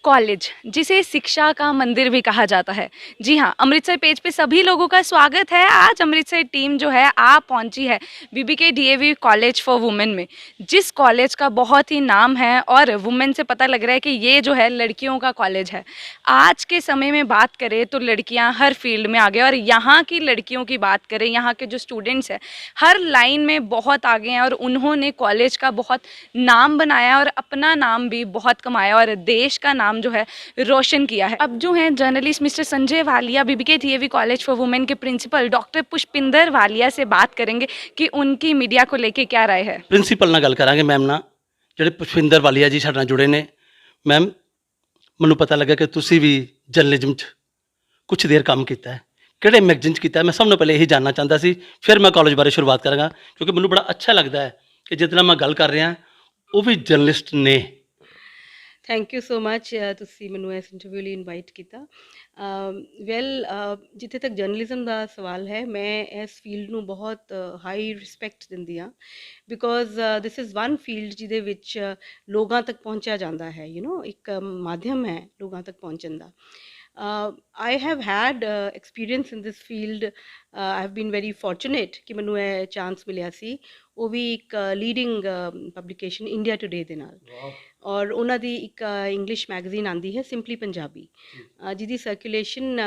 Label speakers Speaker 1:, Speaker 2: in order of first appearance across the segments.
Speaker 1: College जिसे शिक्षा का मंदिर भी कहा जाता है। जी हाँ, अमृतसर पेज पे सभी लोगों का स्वागत है। आज अमृतसर टीम जो है आ पहुंची है BBK DAV college for women में, जिस कॉलेज का बहुत ही नाम है और वुमेन से पता लग रहा है कि ये जो है लड़कियों का कॉलेज है। आज के समय में बात करें तो लड़कियां हर फील्ड में आगे, और यहाँ की लड़कियों की बात करें, यहाँ के जो स्टूडेंट्स हैं हर लाइन में बहुत आगे हैं और उन्होंने कॉलेज का बहुत नाम बनाया और अपना नाम भी बहुत कमाया और देश का नाम जो है रोशन किया है। अब जो है journalist mister Sanjay Walia BBK DAV college for women के प्रिंसिपल डॉक्टर पुष्पिंदर वालिया से बात करेंगे कि उनकी मीडिया को लेके क्या राय है।
Speaker 2: ਪ੍ਰਿੰਸੀਪਲ ਨਾਲ ਗੱਲ ਕਰਾਂਗੇ ਮੈਮ ਨਾਲ, ਜਿਹੜੇ ਪੁਸ਼ਪਿੰਦਰ ਵਾਲੀਆ ਜੀ ਸਾਡੇ ਨਾਲ ਜੁੜੇ ਨੇ। ਮੈਮ, ਮੈਨੂੰ ਪਤਾ ਲੱਗਾ ਕਿ ਤੁਸੀਂ ਵੀ ਜਰਨਲਿਜ਼ਮ 'ਚ ਕੁਛ ਦੇਰ ਕੰਮ ਕੀਤਾ ਹੈ, ਕਿਹੜੇ ਮੈਗਜ਼ੀਨ 'ਚ ਕੀਤਾ ਹੈ? ਮੈਂ ਸਭ ਤੋਂ ਪਹਿਲੇ ਇਹੀ ਜਾਣਨਾ ਚਾਹੁੰਦਾ ਸੀ, ਫਿਰ ਮੈਂ ਕਾਲਜ ਬਾਰੇ ਸ਼ੁਰੂਆਤ ਕਰਾਂਗਾ, ਕਿਉਂਕਿ ਮੈਨੂੰ ਬੜਾ ਅੱਛਾ ਲੱਗਦਾ ਹੈ ਕਿ ਜਿਸ ਨਾਲ ਮੈਂ ਗੱਲ ਕਰ ਰਿਹਾ ਉਹ ਵੀ ਜਰਨਲਿਸਟ ਨੇ।
Speaker 3: ਥੈਂਕ ਯੂ ਸੋ ਮਚ ਤੁਸੀਂ ਮੈਨੂੰ ਇਸ ਇੰਟਰਵਿਊ ਲਈ ਇਨਵਾਈਟ ਕੀਤਾ। ਜਿੱਥੇ ਤੱਕ ਜਰਨਲਿਜ਼ਮ ਦਾ ਸਵਾਲ ਹੈ, ਮੈਂ ਇਸ ਫੀਲਡ ਨੂੰ ਬਹੁਤ ਹਾਈ ਰਿਸਪੈਕਟ ਦਿੰਦੀ ਹਾਂ, because this is one field ਜਿਹਦੇ ਵਿੱਚ ਲੋਕਾਂ ਤੱਕ ਪਹੁੰਚਿਆ ਜਾਂਦਾ ਹੈ। ਇੱਕ ਮਾਧਿਅਮ ਹੈ ਲੋਕਾਂ ਤੱਕ ਪਹੁੰਚਣ ਦਾ। I have had experience in this field. I have been very fortunate ਕਿ ਮੈਨੂੰ ਇਹ ਚਾਂਸ ਮਿਲਿਆ ਸੀ, ਉਹ ਵੀ ਇੱਕ ਲੀਡਿੰਗ ਪਬਲੀਕੇਸ਼ਨ ਇੰਡੀਆ ਟੂਡੇ ਦੇ ਨਾਲ, ਔਰ ਉਹਨਾਂ ਦੀ ਇੱਕ ਇੰਗਲਿਸ਼ ਮੈਗਜ਼ੀਨ ਆਉਂਦੀ ਹੈ ਸਿੰਪਲੀ ਪੰਜਾਬੀ, ਜਿਹਦੀ ਸਰਕੂਲੇਸ਼ਨ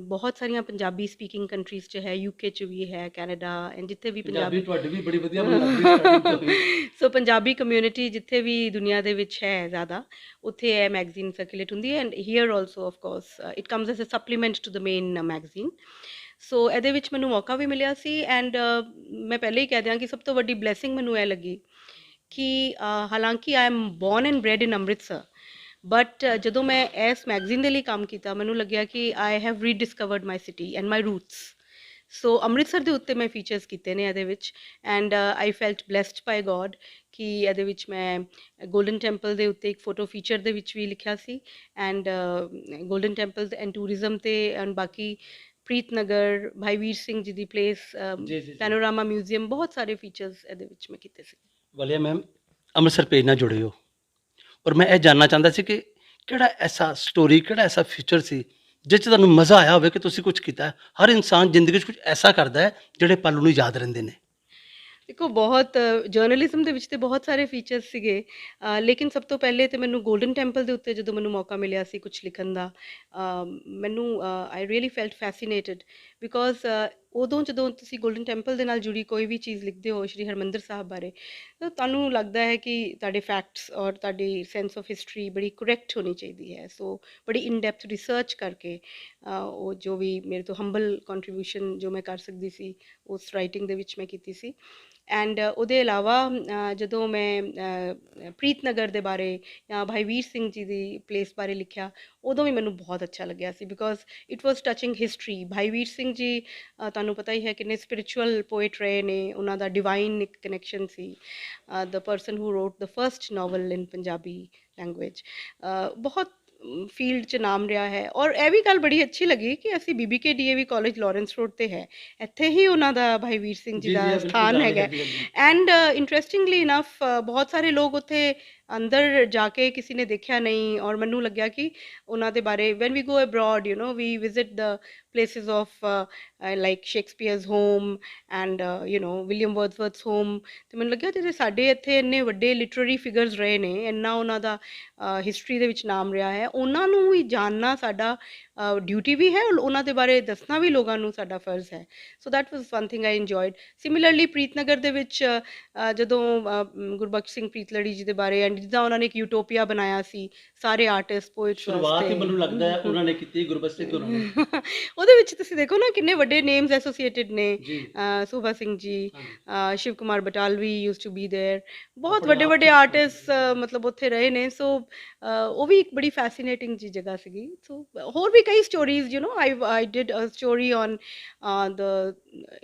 Speaker 3: ਬਹੁਤ ਸਾਰੀਆਂ ਪੰਜਾਬੀ ਸਪੀਕਿੰਗ ਕੰਟਰੀਜ਼ 'ਚ ਹੈ, ਯੂਕੇ 'ਚ ਵੀ ਹੈ, ਕੈਨੇਡਾ, ਐਂਡ ਜਿੱਥੇ ਵੀ ਪੰਜਾਬੀ
Speaker 2: ਤੁਹਾਡੀ ਵੀ ਬੜੀ ਵਧੀਆ ਮੈਨੂੰ ਲੱਗਦੀ ਹੈ।
Speaker 3: ਸੋ ਪੰਜਾਬੀ ਕਮਿਊਨਿਟੀ ਜਿੱਥੇ ਵੀ ਦੁਨੀਆ ਦੇ ਵਿੱਚ ਹੈ ਜ਼ਿਆਦਾ, ਉੱਥੇ ਇਹ ਮੈਗਜ਼ੀਨ ਸਰਕੂਲੇਟ ਹੁੰਦੀ ਹੈ। And here also of course it comes as a supplement to the main magazine. So ਇਹਦੇ ਵਿੱਚ ਮੈਨੂੰ ਮੌਕਾ ਵੀ ਮਿਲਿਆ ਸੀ। ਐਂਡ ਮੈਂ ਪਹਿਲੇ ਹੀ ਕਹਿ ਦਿਆਂ ਕਿ ਸਭ ਤੋਂ ਵੱਡੀ ਬਲੈਸਿੰਗ ਮੈਨੂੰ ਇਹ ਲੱਗੀ ਕਿ ਹਾਲਾਂਕਿ I am born and bred in Amritsar, but ਜਦੋਂ ਮੈਂ ਇਸ ਮੈਗਜ਼ੀਨ ਦੇ ਲਈ ਕੰਮ ਕੀਤਾ, ਮੈਨੂੰ ਲੱਗਿਆ ਕਿ I have rediscovered my city and my roots. So Amritsar ਦੇ ਉੱਤੇ ਮੈਂ ਫੀਚਰਸ ਕੀਤੇ ਨੇ ਇਹਦੇ ਵਿੱਚ, and I felt blessed by God ਕਿ ਇਹਦੇ ਵਿੱਚ ਮੈਂ ਗੋਲਡਨ ਟੈਂਪਲ ਦੇ ਉੱਤੇ ਇੱਕ ਫੋਟੋ ਫੀਚਰ ਦੇ ਵਿੱਚ ਵੀ ਲਿਖਿਆ ਸੀ, and Golden Temple and tourism 'ਤੇ, ਐਂਡ ਬਾਕੀ ਪ੍ਰੀਤਨਗਰ, ਭਾਈ ਵੀਰ ਸਿੰਘ ਜੀ ਦੀ ਪਲੇਸ, ਪੈਨੋਰਾਮਾ ਮਿਊਜ਼ੀਅਮ, ਬਹੁਤ ਸਾਰੇ ਫੀਚਰਸ ਇਹਦੇ ਵਿੱਚ ਮੈਂ ਕੀਤੇ ਸੀ।
Speaker 2: ਵਾਲੀਆ ਮੈਮ, ਅੰਮ੍ਰਿਤਸਰ ਪੇਜ ਨਾਲ ਜੁੜੇ ਹੋ, ਔਰ ਮੈਂ ਇਹ ਜਾਣਨਾ ਚਾਹੁੰਦਾ ਸੀ ਕਿ ਕਿਹੜਾ ਐਸਾ ਸਟੋਰੀ, ਕਿਹੜਾ ਐਸਾ ਫੀਚਰ ਸੀ ਜਿਸ 'ਚ ਤੁਹਾਨੂੰ ਮਜ਼ਾ ਆਇਆ ਹੋਵੇ ਕਿ ਤੁਸੀਂ ਕੁਛ ਕੀਤਾ ਹੈ? ਹਰ ਇਨਸਾਨ ਜ਼ਿੰਦਗੀ 'ਚ ਕੁਛ ਐਸਾ ਕਰਦਾ ਹੈ ਜਿਹੜੇ ਪਲ ਨੂੰ ਯਾਦ ਰਹਿੰਦੇ ਨੇ।
Speaker 3: ਦੇਖੋ, ਬਹੁਤ ਜਰਨਲਿਜ਼ਮ ਦੇ ਵਿੱਚ ਤੇ ਬਹੁਤ ਸਾਰੇ ਫੀਚਰਸ ਸੀਗੇ, ਲੇਕਿਨ ਸਭ ਤੋਂ ਪਹਿਲੇ ਤੇ ਮੈਨੂੰ ਗੋਲਡਨ ਟੈਂਪਲ ਦੇ ਉੱਤੇ ਜਦੋਂ ਮੈਨੂੰ ਮੌਕਾ ਮਿਲਿਆ ਸੀ ਕੁਝ ਲਿਖਣ ਦਾ, ਮੈਨੂੰ ਆਈ ਰੀਅਲੀ ਫੈਲਟ ਫੈਸੀਨੇਟਡ, ਬਿਕੋਜ਼ ਉਦੋਂ ਜਦੋਂ ਤੁਸੀਂ ਗੋਲਡਨ ਟੈਂਪਲ ਦੇ ਨਾਲ ਜੁੜੀ ਕੋਈ ਵੀ ਚੀਜ਼ ਲਿਖਦੇ ਹੋ, ਸ਼੍ਰੀ ਹਰਿਮੰਦਰ ਸਾਹਿਬ ਬਾਰੇ, ਤਾਂ ਤੁਹਾਨੂੰ ਲੱਗਦਾ ਹੈ ਕਿ ਤੁਹਾਡੇ ਫੈਕਟਸ ਔਰ ਤੁਹਾਡੀ ਸੈਂਸ ਆਫ ਹਿਸਟਰੀ ਬੜੀ ਕਰੈਕਟ ਹੋਣੀ ਚਾਹੀਦੀ ਹੈ। ਸੋ ਬੜੀ ਇਨ ਡੈਪਥ ਰਿਸਰਚ ਕਰਕੇ ਉਹ ਜੋ ਵੀ ਮੇਰੇ ਤੋਂ ਹੰਬਲ ਕੰਟਰੀਬਿਊਸ਼ਨ ਜੋ ਮੈਂ ਕਰ ਸਕਦੀ ਸੀ ਉਸ ਰਾਈਟਿੰਗ ਦੇ ਵਿੱਚ ਮੈਂ ਕੀਤੀ ਸੀ। ਐਂਡ ਉਹਦੇ ਇਲਾਵਾ ਜਦੋਂ ਮੈਂ ਪ੍ਰੀਤਨਗਰ ਦੇ ਬਾਰੇ ਜਾਂ ਭਾਈ ਵੀਰ ਸਿੰਘ ਜੀ ਦੀ ਪਲੇਸ ਬਾਰੇ ਲਿਖਿਆ, ਉਦੋਂ ਵੀ ਮੈਨੂੰ ਬਹੁਤ ਅੱਛਾ ਲੱਗਿਆ ਸੀ, because it was touching history. Bhai Vir Singh ji ਤੁਹਾਨੂੰ ਪਤਾ ਹੀ ਹੈ ਕਿੰਨੇ ਸਪਿਰਿਚੁਅਲ ਪੋਇਟ ਰਹੇ ਨੇ, ਉਹਨਾਂ ਦਾ ਡਿਵਾਈਨ ਇੱਕ ਕਨੈਕਸ਼ਨ ਸੀ, the person who wrote the first novel in Punjabi language. ਬਹੁਤ ਫੀਲਡ 'ਚ ਨਾਮ ਰਿਹਾ ਹੈ, ਔਰ ਇਹ ਵੀ ਗੱਲ ਬੜੀ ਅੱਛੀ ਲੱਗੀ ਕਿ ਅਸੀਂ BBK DAV college Lawrence road 'ਤੇ ਹੈ, ਇੱਥੇ ਹੀ ਉਹਨਾਂ ਦਾ ਭਾਈ ਵੀਰ ਸਿੰਘ ਜੀ ਦਾ ਸਥਾਨ ਹੈਗਾ। ਐਂਡ ਇੰਟਰਸਟਿੰਗਲੀ ਇਨਫ ਬਹੁਤ ਸਾਰੇ ਲੋਕ ਉੱਥੇ ਅੰਦਰ ਜਾ ਕੇ ਕਿਸੇ ਨੇ ਦੇਖਿਆ ਨਹੀਂ, ਔਰ ਮੈਨੂੰ ਲੱਗਿਆ ਕਿ ਉਹਨਾਂ ਦੇ ਬਾਰੇ when we go abroad, we visit the places of like Shakespeare's home and William Wordsworth's home, ਤੇ ਮੈਨੂੰ ਲੱਗਿਆ ਜਿਹੜੇ ਸਾਡੇ ਇੱਥੇ ਇੰਨੇ ਵੱਡੇ ਲਿਟਰੇਰੀ ਫਿਗਰਸ ਰਹੇ ਨੇ, ਇੰਨਾ ਉਹਨਾਂ ਦਾ ਹਿਸਟਰੀ ਦੇ ਵਿੱਚ ਨਾਮ ਰਿਹਾ ਹੈ, ਉਹਨਾਂ ਨੂੰ ਵੀ ਜਾਣਨਾ ਸਾਡਾ ਡਿਊਟੀ ਵੀ ਹੈ, ਔਰ ਉਹਨਾਂ ਦੇ ਬਾਰੇ ਦੱਸਣਾ ਵੀ ਲੋਕਾਂ ਨੂੰ ਸਾਡਾ ਫਰਜ਼ ਹੈ। So that was one thing I enjoyed. Similarly Preet Nagar ਦੇ ਵਿੱਚ ਜਦੋਂ ਗੁਰਬਖਸ਼ ਸਿੰਘ ਪ੍ਰੀਤਲੜੀ ਜੀ ਦੇ ਬਾਰੇ, ਐਂਡ ਜਿੱਦਾਂ ਉਹਨਾਂ ਨੇ ਇੱਕ ਯੂਟੋਪੀਆ ਬਣਾਇਆ ਸੀ ਸਾਰੇ ਆਰਟਿਸਟ ਪੋਇਟਸ
Speaker 2: ਸ਼ੁਰੂਆਤ ਹੀ ਮੈਨੂੰ ਲੱਗਦਾ ਹੈ ਉਹਨਾਂ ਨੇ ਕੀਤੀ ਗੁਰਬਖਸ਼ ਸਿੰਘ ਹੋਰਾਂ ਨੇ।
Speaker 3: ਉਹਦੇ ਵਿੱਚ ਤੁਸੀਂ ਦੇਖੋ ਨਾ ਕਿੰਨੇ ਵੱਡੇ ਨੇਮਸ ਐਸੋਸੀਏਟਿਡ ਨੇ, Suba Singh ji, Shiv Kumar Batalvi used to be there, ਬਹੁਤ ਵੱਡੇ ਵੱਡੇ ਆਰਟਿਸਟ ਮਤਲਬ ਉੱਥੇ ਰਹੇ ਨੇ। ਸੋ ਉਹ ਵੀ ਇੱਕ ਬੜੀ ਫੈਸੀਨੇਟਿੰਗ ਜੀ ਜਗ੍ਹਾ ਸੀਗੀ। ਸੋ ਹੋਰ ਵੀ ਕਈ stories, I did a story on the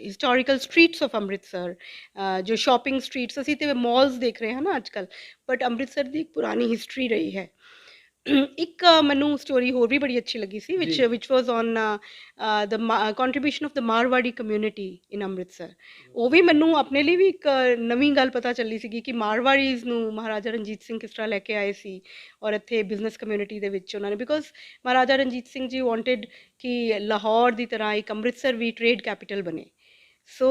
Speaker 3: historical streets of Amritsar, ਜੋ ਸ਼ਾਪਿੰਗ ਸਟਰੀਟਸ, ਅਸੀਂ ਤੇ ਮਾਲਸ ਦੇਖ ਰਹੇ ਹਾਂ ਨਾ ਅੱਜ ਕੱਲ੍ਹ, ਬਟ ਅੰਮ੍ਰਿਤਸਰ ਦੀ ਇੱਕ ਪੁਰਾਣੀ ਹਿਸਟਰੀ ਰਹੀ ਹੈ। ਇੱਕ ਮੈਨੂੰ ਸਟੋਰੀ ਹੋਰ ਵੀ ਬੜੀ ਅੱਛੀ ਲੱਗੀ ਸੀ
Speaker 2: ਜੀ
Speaker 3: which was on the contribution of the Marwari community in Amritsar. ਉਹ ਵੀ ਮੈਨੂੰ ਆਪਣੇ ਲਈ ਵੀ ਇੱਕ ਨਵੀਂ ਗੱਲ ਪਤਾ ਚੱਲੀ ਸੀਗੀ ਕਿ ਮਾਰਵਾੜੀਜ਼ ਨੂੰ ਮਹਾਰਾਜਾ ਰਣਜੀਤ ਸਿੰਘ ਕਿਸ ਤਰ੍ਹਾਂ ਲੈ ਕੇ ਆਏ ਸੀ ਔਰ ਇੱਥੇ ਬਿਜ਼ਨਸ ਕਮਿਊਨਿਟੀ ਦੇ ਵਿੱਚ ਉਹਨਾਂ ਨੇ, ਬਿਕੋਜ਼ ਮਹਾਰਾਜਾ ਰਣਜੀਤ ਸਿੰਘ ਜੀ ਵਾਂਟਡ ਕਿ ਲਾਹੌਰ ਦੀ ਤਰ੍ਹਾਂ ਇੱਕ ਅੰਮ੍ਰਿਤਸਰ ਵੀ ਟ੍ਰੇਡ ਕੈਪੀਟਲ ਬਣੇ। ਸੋ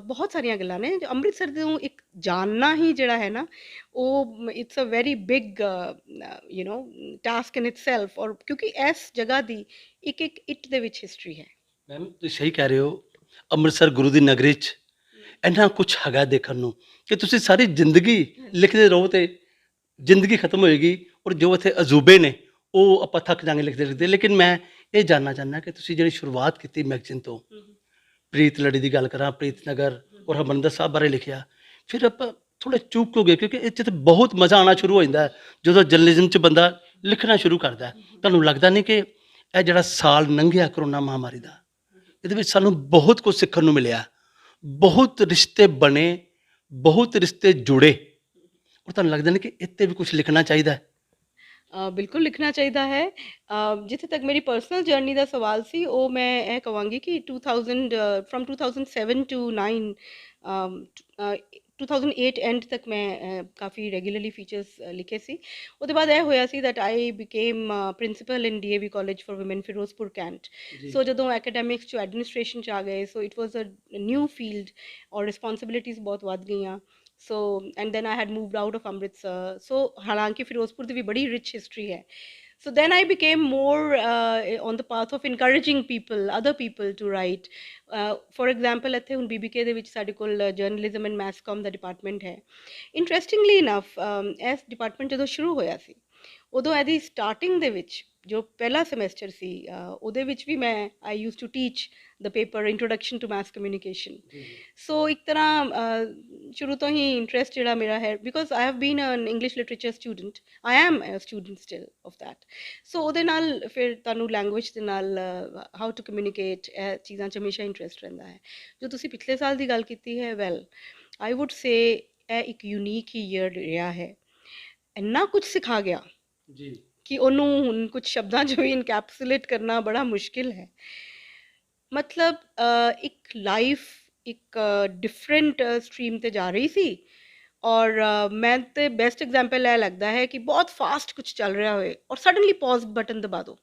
Speaker 3: ਬਹੁਤ ਸਾਰੀਆਂ ਗੱਲਾਂ ਨੇ ਜੋ ਅੰਮ੍ਰਿਤਸਰ ਨੂੰ ਇੱਕ ਜਾਣਨਾ ਹੀ ਜਿਹੜਾ ਹੈ ਨਾ, ਉਹ it's a very big you know task in itself, ਔਰ ਕਿਉਂਕਿ ਇਸ ਜਗ੍ਹਾ ਦੀ ਇੱਕ ਇੱਕ ਇੱਟ ਦੇ ਵਿੱਚ ਹਿਸਟਰੀ ਹੈ।
Speaker 2: ਮੈਮ ਤੁਸੀਂ ਸਹੀ ਕਹਿ ਰਹੇ ਹੋ, ਅੰਮ੍ਰਿਤਸਰ ਗੁਰੂ ਦੀ ਨਗਰੀ 'ਚ ਇੰਨਾ ਕੁਛ ਹੈਗਾ ਦੇਖਣ ਨੂੰ ਕਿ ਤੁਸੀਂ ਸਾਰੀ ਜ਼ਿੰਦਗੀ ਲਿਖਦੇ ਰਹੋ ਤੇ ਜ਼ਿੰਦਗੀ ਖਤਮ ਹੋਏਗੀ, ਔਰ ਜੋ ਇੱਥੇ ਅਜੂਬੇ ਨੇ ਉਹ ਆਪਾਂ ਥੱਕ ਜਾਵਾਂਗੇ ਲਿਖਦੇ ਲਿਖਦੇ। ਲੇਕਿਨ ਮੈਂ ਇਹ ਜਾਣਨਾ ਚਾਹੁੰਦਾ ਕਿ ਤੁਸੀਂ ਜਿਹੜੀ ਸ਼ੁਰੂਆਤ ਕੀਤੀ ਮੈਗਜ਼ੀਨ ਤੋਂ, ਪ੍ਰੀਤ ਲੜੀ ਦੀ ਗੱਲ ਕਰਾਂ, ਪ੍ਰੀਤ ਨਗਰ ਔਰ ਹਰਮੰਦਰ ਸਾਹਿਬ ਬਾਰੇ ਲਿਖਿਆ, ਫਿਰ ਆਪਾਂ ਥੋੜ੍ਹਾ ਚੂਕ ਹੋ ਗਏ ਕਿਉਂਕਿ ਇਹ 'ਚ ਤਾਂ ਬਹੁਤ ਮਜ਼ਾ ਆਉਣਾ ਸ਼ੁਰੂ ਹੋ ਜਾਂਦਾ ਹੈ ਜਦੋਂ ਜਰਨਲਿਜ਼ਮ 'ਚ ਬੰਦਾ ਲਿਖਣਾ ਸ਼ੁਰੂ ਕਰਦਾ ਹੈ। ਤੁਹਾਨੂੰ ਲੱਗਦਾ ਨਹੀਂ ਕਿ ਇਹ ਜਿਹੜਾ ਸਾਲ ਲੰਘਿਆ ਕਰੋਨਾ ਮਹਾਮਾਰੀ ਦਾ, ਇਹਦੇ ਵਿੱਚ ਸਾਨੂੰ ਬਹੁਤ ਕੁਝ ਸਿੱਖਣ ਨੂੰ ਮਿਲਿਆ, ਬਹੁਤ ਰਿਸ਼ਤੇ ਬਣੇ, ਬਹੁਤ ਰਿਸ਼ਤੇ ਜੁੜੇ, ਔਰ ਤੁਹਾਨੂੰ ਲੱਗਦਾ ਨਹੀਂ ਕਿ ਇੱਥੇ ਵੀ ਕੁਝ ਲਿਖਣਾ ਚਾਹੀਦਾ ਹੈ?
Speaker 3: ਬਿਲਕੁਲ ਲਿਖਣਾ ਚਾਹੀਦਾ ਹੈ। ਜਿੱਥੇ ਤੱਕ ਮੇਰੀ ਪਰਸਨਲ ਜਰਨੀ ਦਾ ਸਵਾਲ ਸੀ, ਉਹ ਮੈਂ ਇਹ ਕਹਾਂਗੀ ਕਿ 2000 ਫਰੋਮ 2007 ਟੂ 9 2008 ਐਂਡ ਤੱਕ ਮੈਂ ਕਾਫੀ ਰੈਗੂਲਰਲੀ ਫੀਚਰਸ ਲਿਖੇ ਸੀ। ਉਹਦੇ ਬਾਅਦ ਇਹ ਹੋਇਆ ਸੀ that I became principal in DAV college for women Firozpur cantt. So ਜਦੋਂ ਐਕੈਡੈਮਿਕਸ 'ਚ ਐਡਮਿਨਿਸਟ੍ਰੇਸ਼ਨ 'ਚ ਆ ਗਏ, so it was a new field ਔਰ ਰਿਸਪੌਂਸਿਬਿਲਿਟੀਜ਼ ਬਹੁਤ ਵੱਧ ਗਈਆਂ। So and then I had moved out of Amritsar. So ਹਾਲਾਂਕਿ ਫਿਰੋਜ਼ਪੁਰ ਦੀ ਵੀ ਬੜੀ ਰਿਚ ਹਿਸਟਰੀ ਹੈ। So then I became more on the path of encouraging people, other people to write. For example, ਇੱਥੇ ਹੁਣ BBK ਦੇ ਵਿੱਚ ਸਾਡੇ ਕੋਲ ਜਰਨਲਿਜ਼ਮ ਐਂਡ ਮੈਸ ਕਾਮ ਦਾ ਡਿਪਾਰਟਮੈਂਟ ਹੈ। ਇੰਟਰਸਟਿੰਗਲੀ ਇਨਫ ਇਸ ਡਿਪਾਰਟਮੈਂਟ ਜਦੋਂ ਸ਼ੁਰੂ ਹੋਇਆ ਸੀ, ਉਦੋਂ ਇਹਦੀ ਸਟਾਰਟਿੰਗ ਦੇ ਵਿੱਚ ਜੋ ਪਹਿਲਾ ਸਮੈਸਟਰ ਸੀ, ਉਹਦੇ ਵਿੱਚ ਵੀ ਮੈਂ I use to teach the paper introduction to mass communication. So ਇੱਕ ਤਰ੍ਹਾਂ ਸ਼ੁਰੂ ਤੋਂ ਹੀ ਇੰਟਰਸਟ ਜਿਹੜਾ ਮੇਰਾ ਹੈ, because I have been an English literature student, I am a student still of that. So ਉਹਦੇ ਨਾਲ ਫਿਰ ਤੁਹਾਨੂੰ ਲੈਂਗੁਏਜ ਦੇ ਨਾਲ ਹਾਊ ਟੂ ਕਮਿਊਨੀਕੇਟ, ਇਹ ਚੀਜ਼ਾਂ 'ਚ ਹਮੇਸ਼ਾ ਇੰਟਰਸਟ ਰਹਿੰਦਾ ਹੈ। ਜੋ ਤੁਸੀਂ ਪਿਛਲੇ ਸਾਲ ਦੀ ਗੱਲ ਕੀਤੀ ਹੈ, ਵੈਲ ਆਈ ਵੁੱਡ ਸੇ ਇਹ ਇੱਕ ਯੂਨੀਕ ਹੀ ਈਅਰ ਰਿਹਾ ਹੈ। ਇੰਨਾ ਕੁਝ ਸਿਖਾ ਗਿਆ
Speaker 2: ਜੀ
Speaker 3: ਕਿ ਉਹਨੂੰ ਹੁਣ ਕੁਝ ਸ਼ਬਦਾਂ 'ਚ ਵੀ ਇਨਕੈਪਸੂਲੇਟ ਕਰਨਾ ਬੜਾ ਮੁਸ਼ਕਿਲ ਹੈ। ਮਤਲਬ ਇੱਕ ਲਾਈਫ ਇੱਕ ਡਿਫਰੈਂਟ ਸਟਰੀਮ 'ਤੇ ਜਾ ਰਹੀ ਸੀ, ਔਰ ਮੈਂ ਤੇ ਬੈਸਟ ਐਗਜ਼ਾਮਪਲ ਇਹ ਲੱਗਦਾ ਹੈ ਕਿ ਬਹੁਤ ਫਾਸਟ ਕੁਝ ਚੱਲ ਰਿਹਾ ਹੋਏ ਔਰ ਸਡਨਲੀ ਪੌਜ਼ ਬਟਨ ਦਬਾ ਦਿਓ,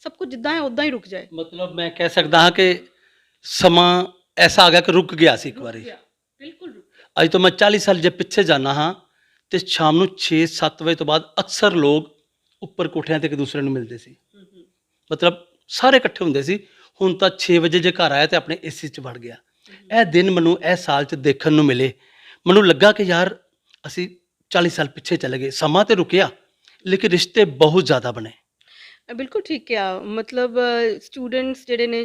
Speaker 3: ਸਭ ਕੁਝ ਜਿੱਦਾਂ ਹੈ ਉੱਦਾਂ ਹੀ ਰੁਕ ਜਾਏ।
Speaker 2: ਮਤਲਬ ਮੈਂ ਕਹਿ ਸਕਦਾ ਹਾਂ ਕਿ ਸਮਾਂ ਐਸਾ ਆ ਗਿਆ ਕਿ ਰੁਕ ਗਿਆ ਸੀ ਇੱਕ ਵਾਰੀ।
Speaker 3: ਬਿਲਕੁਲ ਰੁਕ
Speaker 2: ਅੱਜ ਤੋਂ ਮੈਂ 40 ਸਾਲ ਜੇ ਪਿੱਛੇ ਜਾਣਾ ਹਾਂ ਤੇ ਸ਼ਾਮ ਨੂੰ 6-7 ਵਜੇ ਤੋਂ ਬਾਅਦ ਅਕਸਰ ਲੋਕ ਉੱਪਰ ਕੋਠਿਆਂ ਤੇ ਇੱਕ ਦੂਸਰੇ ਨੂੰ ਮਿਲਦੇ ਸੀ, ਮਤਲਬ ਸਾਰੇ ਇਕੱਠੇ ਹੁੰਦੇ ਸੀ। ਹੁਣ ਤਾਂ 6 ਵਜੇ ਜੇ ਘਰ ਆਇਆ ਤੇ ਆਪਣੇ ਏਸੀ 'ਚ ਵੜ ਗਿਆ। ਇਹ ਦਿਨ ਮੈਨੂੰ ਇਹ ਸਾਲ 'ਚ ਦੇਖਣ ਨੂੰ ਮਿਲੇ। ਮੈਨੂੰ ਲੱਗਾ ਕਿ ਯਾਰ ਅਸੀਂ 40 ਸਾਲ ਪਿੱਛੇ ਚਲੇ ਗਏ, ਸਮਾਂ ਤੇ ਰੁਕਿਆ ਲੇਕਿਨ ਰਿਸ਼ਤੇ ਬਹੁਤ ਜ਼ਿਆਦਾ ਬਣੇ।
Speaker 3: ਬਿਲਕੁਲ ਠੀਕ ਕਿਹਾ। ਮਤਲਬ ਸਟੂਡੈਂਟਸ ਜਿਹੜੇ ਨੇ,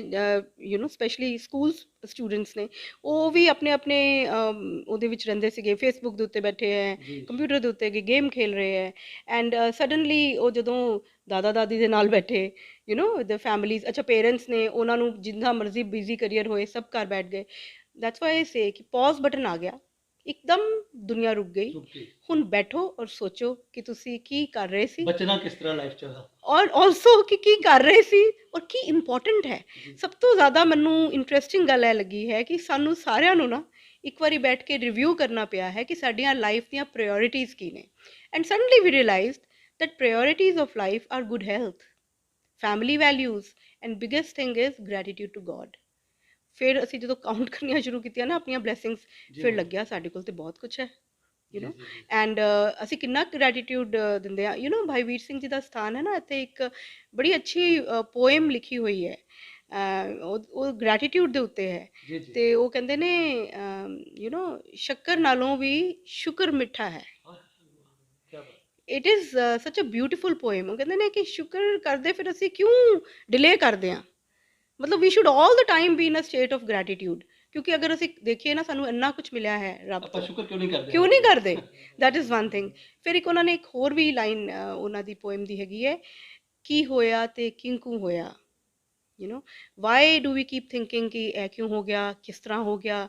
Speaker 3: you know specially school students ਨੇ, ਉਹ ਵੀ ਆਪਣੇ ਆਪਣੇ ਉਹਦੇ ਵਿੱਚ ਰਹਿੰਦੇ ਸੀਗੇ, ਫੇਸਬੁੱਕ ਦੇ ਉੱਤੇ ਬੈਠੇ ਹੈ, ਕੰਪਿਊਟਰ ਦੇ ਉੱਤੇ ਗੇਮ ਖੇਲ ਰਹੇ ਹੈ। ਐਂਡ ਸਡਨਲੀ ਉਹ ਜਦੋਂ ਦਾਦਾ ਦਾਦੀ ਦੇ ਨਾਲ ਬੈਠੇ, ਯੂ نو ਦ ਫੈਮਲੀਜ਼, ਅੱਛਾ ਪੇਰੈਂਟਸ ਨੇ, ਉਹਨਾਂ ਨੂੰ ਜਿੰਨਾ ਮਰਜ਼ੀ ਬਿਜ਼ੀ ਕਰੀਅਰ ਹੋਏ ਸਭ ਘਰ ਬੈਠ ਗਏ। ਦੈਟਸ ਵਾਈ ਸੇ ਕਿ ਪੌਜ਼ ਬਟਨ ਆ ਗਿਆ, ਇੱਕਦਮ ਦੁਨੀਆ ਰੁਕ ਗਈ। ਹੁਣ ਬੈਠੋ ਔਰ ਸੋਚੋ ਕਿ ਤੁਸੀਂ ਕੀ ਕਰ ਰਹੇ ਸੀ,
Speaker 2: ਬਚਣਾ ਕਿਸ ਤਰ੍ਹਾਂ ਲਾਈਫ 'ਚ ਉਹਦਾ।
Speaker 3: ਔਰ ਆਲਸੋ ਕਿ ਕੀ ਕਰ ਰਹੇ ਸੀ ਔਰ ਕੀ ਇੰਪੋਰਟੈਂਟ ਹੈ। ਸਭ ਤੋਂ ਜ਼ਿਆਦਾ ਮੈਨੂੰ ਇੰਟਰਸਟਿੰਗ ਗੱਲ ਇਹ ਲੱਗੀ ਹੈ ਕਿ ਸਾਨੂੰ ਸਾਰਿਆਂ ਨੂੰ ਨਾ ਇੱਕ ਵਾਰੀ ਬੈਠ ਕੇ ਰਿਵਿਊ ਕਰਨਾ ਪਿਆ ਹੈ ਕਿ ਸਾਡੀਆਂ ਲਾਈਫ ਦੀਆਂ ਪ੍ਰਾਇੋਰਟੀਜ਼ ਕੀ ਨੇ। And suddenly we realised that priorities of life are good health, family values, and biggest thing is gratitude to God. ਫਿਰ ਅਸੀਂ ਜਦੋਂ ਕਾਊਂਟ ਕਰਨੀਆਂ ਸ਼ੁਰੂ ਕੀਤੀਆਂ ਨਾ ਆਪਣੀਆਂ ਬਲੇਸਿੰਗਸ, ਫਿਰ ਲੱਗਿਆ ਸਾਡੇ ਕੋਲ ਤੇ ਬਹੁਤ ਕੁਝ ਹੈ, ਯੂ نو। ਐਂਡ ਅਸੀਂ ਕਿੰਨਾ ਗ੍ਰੈਟੀਟਿਊਡ ਦਿੰਦੇ ਆ। ਯੂ نو ਭਾਈ ਵੀਰ ਸਿੰਘ ਜੀ ਦਾ ਸਥਾਨ ਹੈ ਨਾ ਇੱਥੇ, ਇੱਕ ਬੜੀ ਅੱਛੀ ਪੋਇਮ ਲਿਖੀ ਹੋਈ ਹੈ, ਉਹ ਗ੍ਰੈਟੀਟਿਊਡ ਦੇ ਉੱਤੇ ਹੈ। ਤੇ ਉਹ ਕਹਿੰਦੇ ਨੇ, ਯੂ نو ਸ਼ੱਕਰ ਨਾਲੋਂ ਵੀ ਸ਼ੁਕਰ ਮਿੱਠਾ ਹੈ। ਇਟ ਇਜ਼ ਸੱਚ ਅ ਬਿਊਟੀਫੁਲ ਪੋਇਮ। ਉਹ ਕਹਿੰਦੇ ਨੇ ਕਿ ਸ਼ੁਕਰ ਕਰਦੇ ਫਿਰ ਅਸੀਂ ਕਿਉਂ ਡਿਲੇ ਕਰਦੇ ਹਾਂ, ਮਤਲਬ we should all the time be in a state of gratitude. ਕਿਉਂਕਿ ਅਗਰ ਅਸੀਂ ਦੇਖੀਏ ਨਾ ਸਾਨੂੰ ਇੰਨਾ ਕੁਝ ਮਿਲਿਆ ਹੈ ਰੱਬ ਤੋਂ,
Speaker 2: ਸ਼ੁਕਰ ਕਿਉਂ
Speaker 3: ਨਹੀਂ ਕਰਦੇ। That is one thing. ਫਿਰ ਇੱਕ ਉਹਨਾਂ ਨੇ ਇੱਕ ਹੋਰ ਵੀ ਲਾਈਨ ਉਹਨਾਂ ਦੀ ਪੋਇਮ ਦੀ ਹੈਗੀ ਹੈ, ਕੀ ਹੋਇਆ ਤੇ ਕਿੰਕੂ ਹੋਇਆ, you know why do we keep thinking ਕਿ ਇਹ ਕਿਉਂ ਹੋ ਗਿਆ, ਕਿਸ ਤਰ੍ਹਾਂ ਹੋ ਗਿਆ।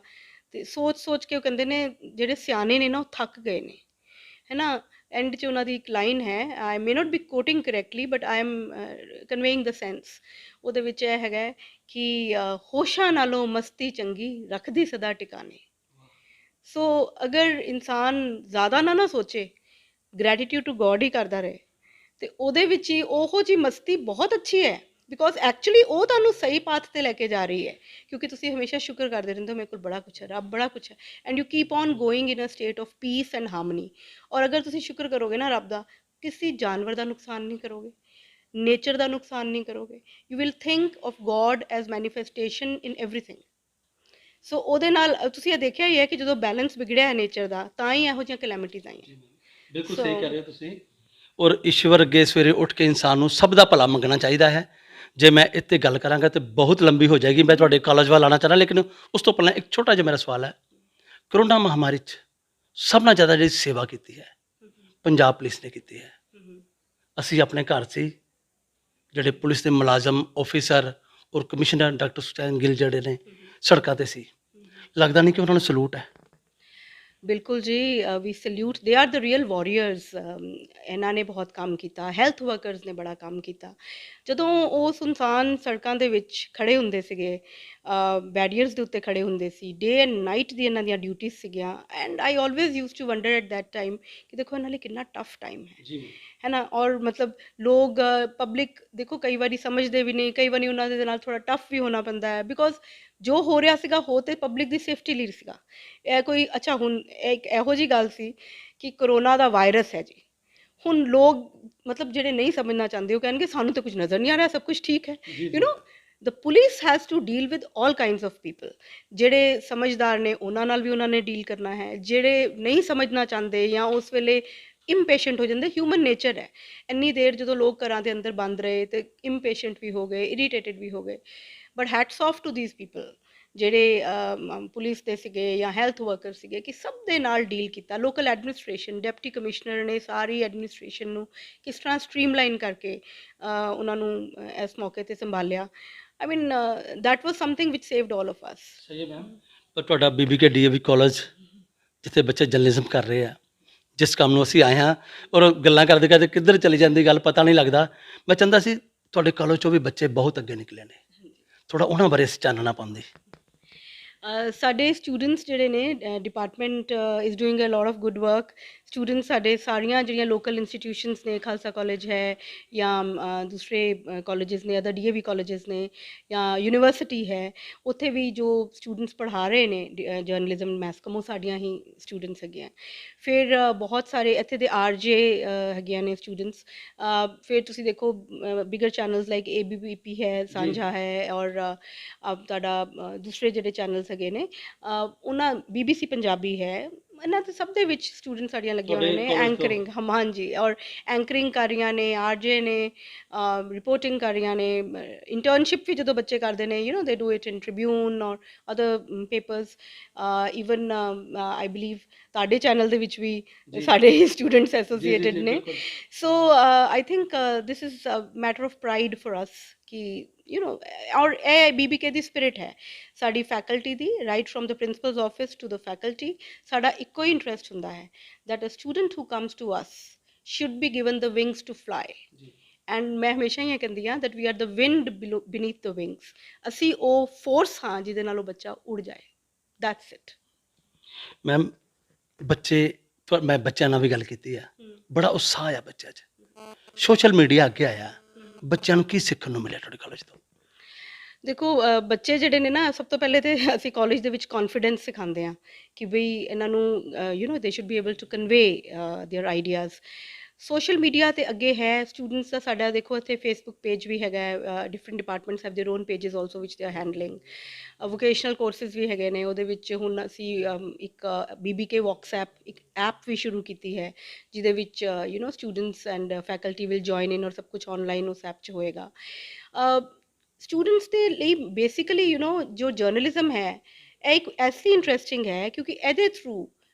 Speaker 3: ਤੇ ਸੋਚ ਸੋਚ ਕੇ ਉਹ ਕਹਿੰਦੇ ਨੇ ਜਿਹੜੇ ਸਿਆਣੇ ਨੇ ਨਾ ਉਹ ਥੱਕ ਗਏ ਨੇ, ਹੈ ਨਾ। ਐਂਡ 'ਚ ਉਹਨਾਂ ਦੀ ਇੱਕ ਲਾਈਨ ਹੈ, I may not be quoting correctly but I am conveying the sense. ਉਹਦੇ ਵਿੱਚ ਇਹ ਹੈਗਾ ਹੈ ਕਿ ਹੋਸ਼ਾਂ ਨਾਲੋਂ ਮਸਤੀ ਚੰਗੀ ਰੱਖਦੀ ਸਦਾ ਟਿਕਾਣੇ। ਸੋ ਅਗਰ ਇਨਸਾਨ ਜ਼ਿਆਦਾ ਨਾ ਸੋਚੇ, ਗ੍ਰੈਟੀਟਿਊਡ ਟੂ ਗੋਡ ਹੀ ਕਰਦਾ ਰਹੇ, ਤੇ ਉਹਦੇ ਵਿੱਚ ਹੀ ਉਹੋ ਜਿਹੀ ਮਸਤੀ ਬਹੁਤ ਅੱਛੀ ਹੈ, ਬਿਕੋਜ਼ ਐਕਚੁਅਲੀ ਉਹ ਤੁਹਾਨੂੰ ਸਹੀ ਪਾਥ ਤੇ ਲੈ ਕੇ ਜਾ ਰਹੀ ਹੈ, ਕਿਉਂਕਿ ਤੁਸੀਂ ਹਮੇਸ਼ਾ ਸ਼ੁਕਰ ਕਰਦੇ ਰਹਿੰਦੇ ਹੋ ਮੇਰੇ ਕੋਲ ਬੜਾ ਕੁਛ ਹੈ, ਰੱਬ ਬੜਾ ਕੁਛ ਹੈ, and you keep on going in a state of peace and harmony. ਔਰ ਅਗਰ ਤੁਸੀਂ ਸ਼ੁਕਰ ਕਰੋਗੇ ਨਾ ਰੱਬ ਦਾ, ਕਿਸੇ ਜਾਨਵਰ ਦਾ ਨੁਕਸਾਨ ਨਹੀਂ ਕਰੋਗੇ, ਨੇਚਰ ਦਾ ਨੁਕਸਾਨ ਨਹੀਂ ਕਰੋਗੇ, you will think of God as manifestation in everything. So ਉਹਦੇ ਨਾਲ ਤੁਸੀਂ ਇਹ ਦੇਖਿਆ ਹੀ ਹੈ ਕਿ ਜਦੋਂ ਬੈਲੈਂਸ ਵਿਗੜਿਆ ਹੈ ਨੇਚਰ ਦਾ, ਤਾਂ ਹੀ ਇਹੋ ਜਿਹੀਆਂ ਕੈਲੈਮਿਟੀਜ਼ ਆਈਆਂ।
Speaker 2: ਬਿਲਕੁਲ
Speaker 3: ਸੋ
Speaker 2: ਸਹੀ ਕਹਿ ਰਹੇ ਹੋ ਤੁਸੀਂ। ਔਰ ਈਸ਼ਵਰ ਅੱਗੇ ਸਵੇਰੇ ਉੱਠ ਕੇ ਇਨਸਾਨ ਨੂੰ ਸਭ ਦਾ ਭਲਾ ਮੰਗਣਾ ਚਾਹੀਦਾ ਹੈ। ਜੇ ਮੈਂ ਇੱਥੇ ਗੱਲ ਕਰਾਂਗਾ ਤਾਂ ਬਹੁਤ ਲੰਬੀ ਹੋ ਜਾਏਗੀ, ਮੈਂ ਤੁਹਾਡੇ ਕਾਲਜ ਵੱਲ ਆਉਣਾ ਚਾਹੁੰਦਾ, ਲੇਕਿਨ ਉਸ ਤੋਂ ਪਹਿਲਾਂ ਇੱਕ ਛੋਟਾ ਜਿਹਾ ਮੇਰਾ ਸਵਾਲ ਹੈ। ਕਰੋਨਾ ਮਹਾਮਾਰੀ 'ਚ ਸਭ ਨਾਲੋਂ ਜ਼ਿਆਦਾ ਜਿਹੜੀ ਸੇਵਾ ਕੀਤੀ ਹੈ ਪੰਜਾਬ ਪੁਲਿਸ ਨੇ ਕੀਤੀ ਹੈ। ਅਸੀਂ ਆਪਣੇ ਘਰ ਸੀ, ਜਿਹੜੇ ਪੁਲਿਸ ਦੇ ਮੁਲਾਜ਼ਮ ਆਫਿਸਰ ਔਰ ਕਮਿਸ਼ਨਰ ਡਾਕਟਰ ਸੁਚੈਨ ਗਿੱਲ ਜਿਹੜੇ ਨੇ ਸੜਕਾਂ ਤੇ ਸੀ, ਲੱਗਦਾ ਨਹੀਂ ਕਿ ਉਹਨਾਂ ਨੂੰ ਸਲੂਟ ਹੈ।
Speaker 3: ਬਿਲਕੁਲ ਜੀ, ਵੀ ਸੈਲਿਊਟ, they are the real warriors. ਇਹਨਾਂ ਨੇ ਬਹੁਤ ਕੰਮ ਕੀਤਾ, ਹੈਲਥ ਵਰਕਰਸ ਨੇ ਬੜਾ ਕੰਮ ਕੀਤਾ। ਜਦੋਂ ਉਹ ਸੁਨਸਾਨ ਸੜਕਾਂ ਦੇ ਵਿੱਚ ਖੜੇ ਹੁੰਦੇ ਸੀਗੇ, ਬੈਰੀਅਰਸ ਦੇ ਉੱਤੇ ਖੜੇ ਹੁੰਦੇ ਸੀ, ਡੇ ਐਂਡ ਨਾਈਟ ਦੀ ਇਹਨਾਂ ਦੀਆਂ ਡਿਊਟੀਜ਼ ਸੀਗੀਆਂ, and I always used to wonder at that time ਕਿ ਦੇਖੋ ਇਹਨਾਂ ਲਈ ਕਿੰਨਾ ਟਫ ਟਾਈਮ ਹੈ ਨਾ। ਔਰ ਮਤਲਬ ਲੋਕ ਪਬਲਿਕ ਦੇਖੋ ਕਈ ਵਾਰੀ ਸਮਝਦੇ ਵੀ ਨਹੀਂ, ਕਈ ਵਾਰੀ ਉਹਨਾਂ ਦੇ ਨਾਲ ਥੋੜ੍ਹਾ ਟਫ ਵੀ ਹੋਣਾ ਪੈਂਦਾ ਹੈ, ਬਿਕੋਜ਼ ਜੋ ਹੋ ਰਿਹਾ ਸੀਗਾ ਹੋ ਤੇ ਪਬਲਿਕ ਦੀ ਸੇਫਟੀ ਲਈ ਸੀਗਾ। ਇਹ ਕੋਈ ਅੱਛਾ, ਹੁਣ ਇੱਕ ਇਹੋ ਜਿਹੀ ਗੱਲ ਸੀ ਕਿ ਕਰੋਨਾ ਦਾ ਵਾਇਰਸ ਹੈ ਜੀ, ਹੁਣ ਲੋਕ ਮਤਲਬ ਜਿਹੜੇ ਨਹੀਂ ਸਮਝਣਾ ਚਾਹੁੰਦੇ ਉਹ ਕਹਿਣਗੇ ਸਾਨੂੰ ਤਾਂ ਕੁਝ ਨਜ਼ਰ ਨਹੀਂ ਆ ਰਿਹਾ, ਸਭ ਕੁਝ ਠੀਕ ਹੈ। You know the police has to deal with all kinds of people. ਜਿਹੜੇ ਸਮਝਦਾਰ ਨੇ ਉਹਨਾਂ ਨਾਲ ਵੀ ਉਹਨਾਂ ਨੇ ਡੀਲ ਕਰਨਾ ਹੈ, ਜਿਹੜੇ ਨਹੀਂ ਸਮਝਣਾ ਚਾਹੁੰਦੇ ਜਾਂ ਉਸ ਵੇਲੇ ਇੰਪੇਸ਼ੈਂਟ ਹੋ ਜਾਂਦੇ, ਹਿਊਮਨ ਨੇਚਰ ਹੈ। ਇੰਨੀ ਦੇਰ ਜਦੋਂ ਲੋਕ ਘਰਾਂ ਦੇ ਅੰਦਰ ਬੰਦ ਰਹੇ ਤੇ ਇੰਪੇਸ਼ੈਂਟ ਵੀ ਹੋ ਗਏ, ਇਰੀਟੇਟਿਡ ਵੀ ਹੋ ਗਏ, but hats off to these people ਜਿਹੜੇ ਪੁਲਿਸ ਦੇ ਸੀਗੇ ਜਾਂ ਹੈਲਥ ਵਰਕਰ ਸੀਗੇ, ਕਿ ਸਭ ਦੇ ਨਾਲ ਡੀਲ ਕੀਤਾ। ਲੋਕਲ ਐਡਮਿਨਿਸਟ੍ਰੇਸ਼ਨ, ਡਿਪਟੀ ਕਮਿਸ਼ਨਰ ਨੇ ਸਾਰੀ ਐਡਮਿਨਿਸਟ੍ਰੇਸ਼ਨ ਨੂੰ ਕਿਸ ਤਰ੍ਹਾਂ ਸਟਰੀਮਲਾਈਨ ਕਰਕੇ ਉਹਨਾਂ ਨੂੰ ਇਸ ਮੌਕੇ 'ਤੇ ਸੰਭਾਲਿਆ। I mean that was something which saved all of us.
Speaker 2: ਸਹੀ ਹੈ ਮੈਮ। ਪਰ ਤੁਹਾਡਾ BBK DAV ਕਾਲਜ, ਜਿੱਥੇ ਬੱਚੇ ਜਰਨਲਿਜ਼ਮ ਕਰ ਰਹੇ ਆ, ਜਿਸ ਕੰਮ ਨੂੰ ਅਸੀਂ ਆਏ ਹਾਂ, ਔਰ ਗੱਲਾਂ ਕਰਦੇ ਕਰਦੇ ਕਿੱਧਰ ਚਲੀ ਜਾਂਦੀ ਗੱਲ ਪਤਾ ਨਹੀਂ ਲੱਗਦਾ। ਮੈਂ ਚਾਹੁੰਦਾ ਸੀ ਤੁਹਾਡੇ ਕਾਲਜ 'ਚੋਂ ਵੀ ਬੱਚੇ ਬਹੁਤ ਅੱਗੇ ਨਿਕਲੇ ਨੇ, ਥੋੜ੍ਹਾ ਉਹਨਾਂ ਬਾਰੇ ਅਸੀਂ ਚਾਨਣਾ ਪਾਉਂਦੇ।
Speaker 3: ਸਾਡੇ ਸਟੂਡੈਂਟਸ ਜਿਹੜੇ ਨੇ, department is doing a lot of good work. Students ਸਾਡੇ ਸਾਰੀਆਂ ਜਿਹੜੀਆਂ ਲੋਕਲ ਇੰਸਟੀਟਿਊਸ਼ਨਸ ਨੇ, ਖਾਲਸਾ ਕਾਲਜ ਹੈ ਜਾਂ ਦੂਸਰੇ ਕਾਲਜਸ ਨੇ, ਅਦਰ DAV ਕਾਲਜਸ ਨੇ ਜਾਂ ਯੂਨੀਵਰਸਿਟੀ ਹੈ, ਉੱਥੇ ਵੀ ਜੋ ਸਟੂਡੈਂਟਸ ਪੜ੍ਹਾ ਰਹੇ ਨੇ ਜਰਨਲਿਜ਼ਮ ਮੈਸ ਕਮ, ਉਹ ਸਾਡੀਆਂ ਹੀ ਸਟੂਡੈਂਟਸ ਹੈਗੀਆਂ। ਫਿਰ ਬਹੁਤ ਸਾਰੇ ਇੱਥੇ ਦੇ RJ ਹੈਗੀਆਂ ਨੇ ਸਟੂਡੈਂਟਸ। ਫਿਰ ਤੁਸੀਂ ਦੇਖੋ ਬਿਗਰ ਚੈਨਲਸ ਲਾਈਕ ABP ਹੈ, ਸਾਂਝਾ ਹੈ, ਔਰ ਤੁਹਾਡਾ ਦੂਸਰੇ ਜਿਹੜੇ ਚੈਨਲਸ ਹੈਗੇ ਨੇ, ਉਹਨਾਂ BBC ਪੰਜਾਬੀ ਹੈ, ਇਹਨਾਂ ਦੇ ਸਭ ਦੇ ਵਿੱਚ ਸਟੂਡੈਂਟ ਸਾਡੀਆਂ ਲੱਗੀਆਂ ਹੋਈਆਂ ਨੇ ਐਂਕਰਿੰਗ। ਹਾਂਜੀ, ਔਰ ਐਂਕਰਿੰਗ ਕਰ ਰਹੀਆਂ ਨੇ, RJ ਨੇ, ਰਿਪੋਰਟਿੰਗ ਕਰ ਰਹੀਆਂ ਨੇ, ਇੰਟਰਨਸ਼ਿਪ ਵੀ ਜਦੋਂ ਬੱਚੇ ਕਰਦੇ ਨੇ, you know they do it in Tribune or other papers. Even I believe ਤੁਹਾਡੇ ਚੈਨਲ ਦੇ ਵਿੱਚ ਵੀ ਸਾਡੇ ਸਟੂਡੈਂਟਸ ਐਸੋਸੀਏਟਿਡ ਨੇ। So I think this is a matter of pride for us ਕਿ ਯੂ ਨੋ, ਔਰ ਇਹ BBK ਦੀ ਸਪਿਰਿਟ ਹੈ ਸਾਡੀ ਫੈਕਲਟੀ ਦੀ, right from the principal's office to the faculty. ਸਾਡਾ ਇੱਕੋ ਹੀ ਇੰਟਰਸਟ ਹੁੰਦਾ ਹੈ that a student who comes to us should be given the wings to fly. And ਮੈਂ ਹਮੇਸ਼ਾ ਹੀ ਇਹ ਕਹਿੰਦੀ ਹਾਂ that we are the wind beneath the wings. ਅਸੀਂ ਉਹ ਫੋਰਸ ਹਾਂ ਜਿਹਦੇ ਨਾਲ ਉਹ ਬੱਚਾ ਉੜ ਜਾਏ, ਦੈਟਸ ਇਟ।
Speaker 2: ਮੈਮ ਮੈਂ ਬੱਚਿਆਂ ਨਾਲ ਵੀ ਗੱਲ ਕੀਤੀ ਆ, ਬੜਾ ਉਤਸ਼ਾਹ ਆ ਬੱਚਿਆਂ 'ਚ, ਸੋਸ਼ਲ ਮੀਡੀਆ ਅੱਗੇ ਆਇਆ, ਬੱਚਿਆਂ ਨੂੰ ਕੀ ਸਿੱਖਣ ਨੂੰ ਮਿਲਿਆ ਤੁਹਾਡੇ ਕਾਲਜ ਤੋਂ?
Speaker 3: ਦੇਖੋ ਬੱਚੇ ਜਿਹੜੇ ਨੇ ਨਾ, ਸਭ ਤੋਂ ਪਹਿਲੇ ਤੇ ਅਸੀਂ ਕਾਲਜ ਦੇ ਵਿੱਚ ਕੌਨਫੀਡੈਂਸ ਸਿਖਾਉਂਦੇ ਹਾਂ ਕਿ ਬਈ ਇਹਨਾਂ ਨੂੰ you know they should be able to convey their ideas. Social media ਤੇ ਅੱਗੇ ਹੈ ਸਟੂਡੈਂਟਸ ਦਾ। ਸਾਡਾ ਦੇਖੋ ਇੱਥੇ ਫੇਸਬੁੱਕ ਪੇਜ ਵੀ ਹੈਗਾ, different departments have their own pages also which they are handling. Vocational courses ਵੀ ਹੈਗੇ ਨੇ, ਉਹਦੇ ਵਿੱਚ ਹੁਣ ਅਸੀਂ ਇੱਕ BBK WhatsApp ਇੱਕ ਐਪ ਵੀ ਸ਼ੁਰੂ ਕੀਤੀ ਹੈ, ਜਿਹਦੇ ਵਿੱਚ you know students and faculty will join in, ਔਰ ਸਭ ਕੁਝ ਆਨਲਾਈਨ ਉਸ ਐਪ 'ਚ ਹੋਏਗਾ। ਸਟੂਡੈਂਟਸ ਦੇ ਲਈ ਬੇਸਿਕਲੀ ਯੂ ਨੋ ਜੋ ਜਰਨਲਿਜ਼ਮ ਹੈ ਇਹ ਇੱਕ ਐਸੀ ਇੰਟਰਸਟਿੰਗ ਹੈ ਕਿਉਂਕਿ ਇਹਦੇ ਥਰੂ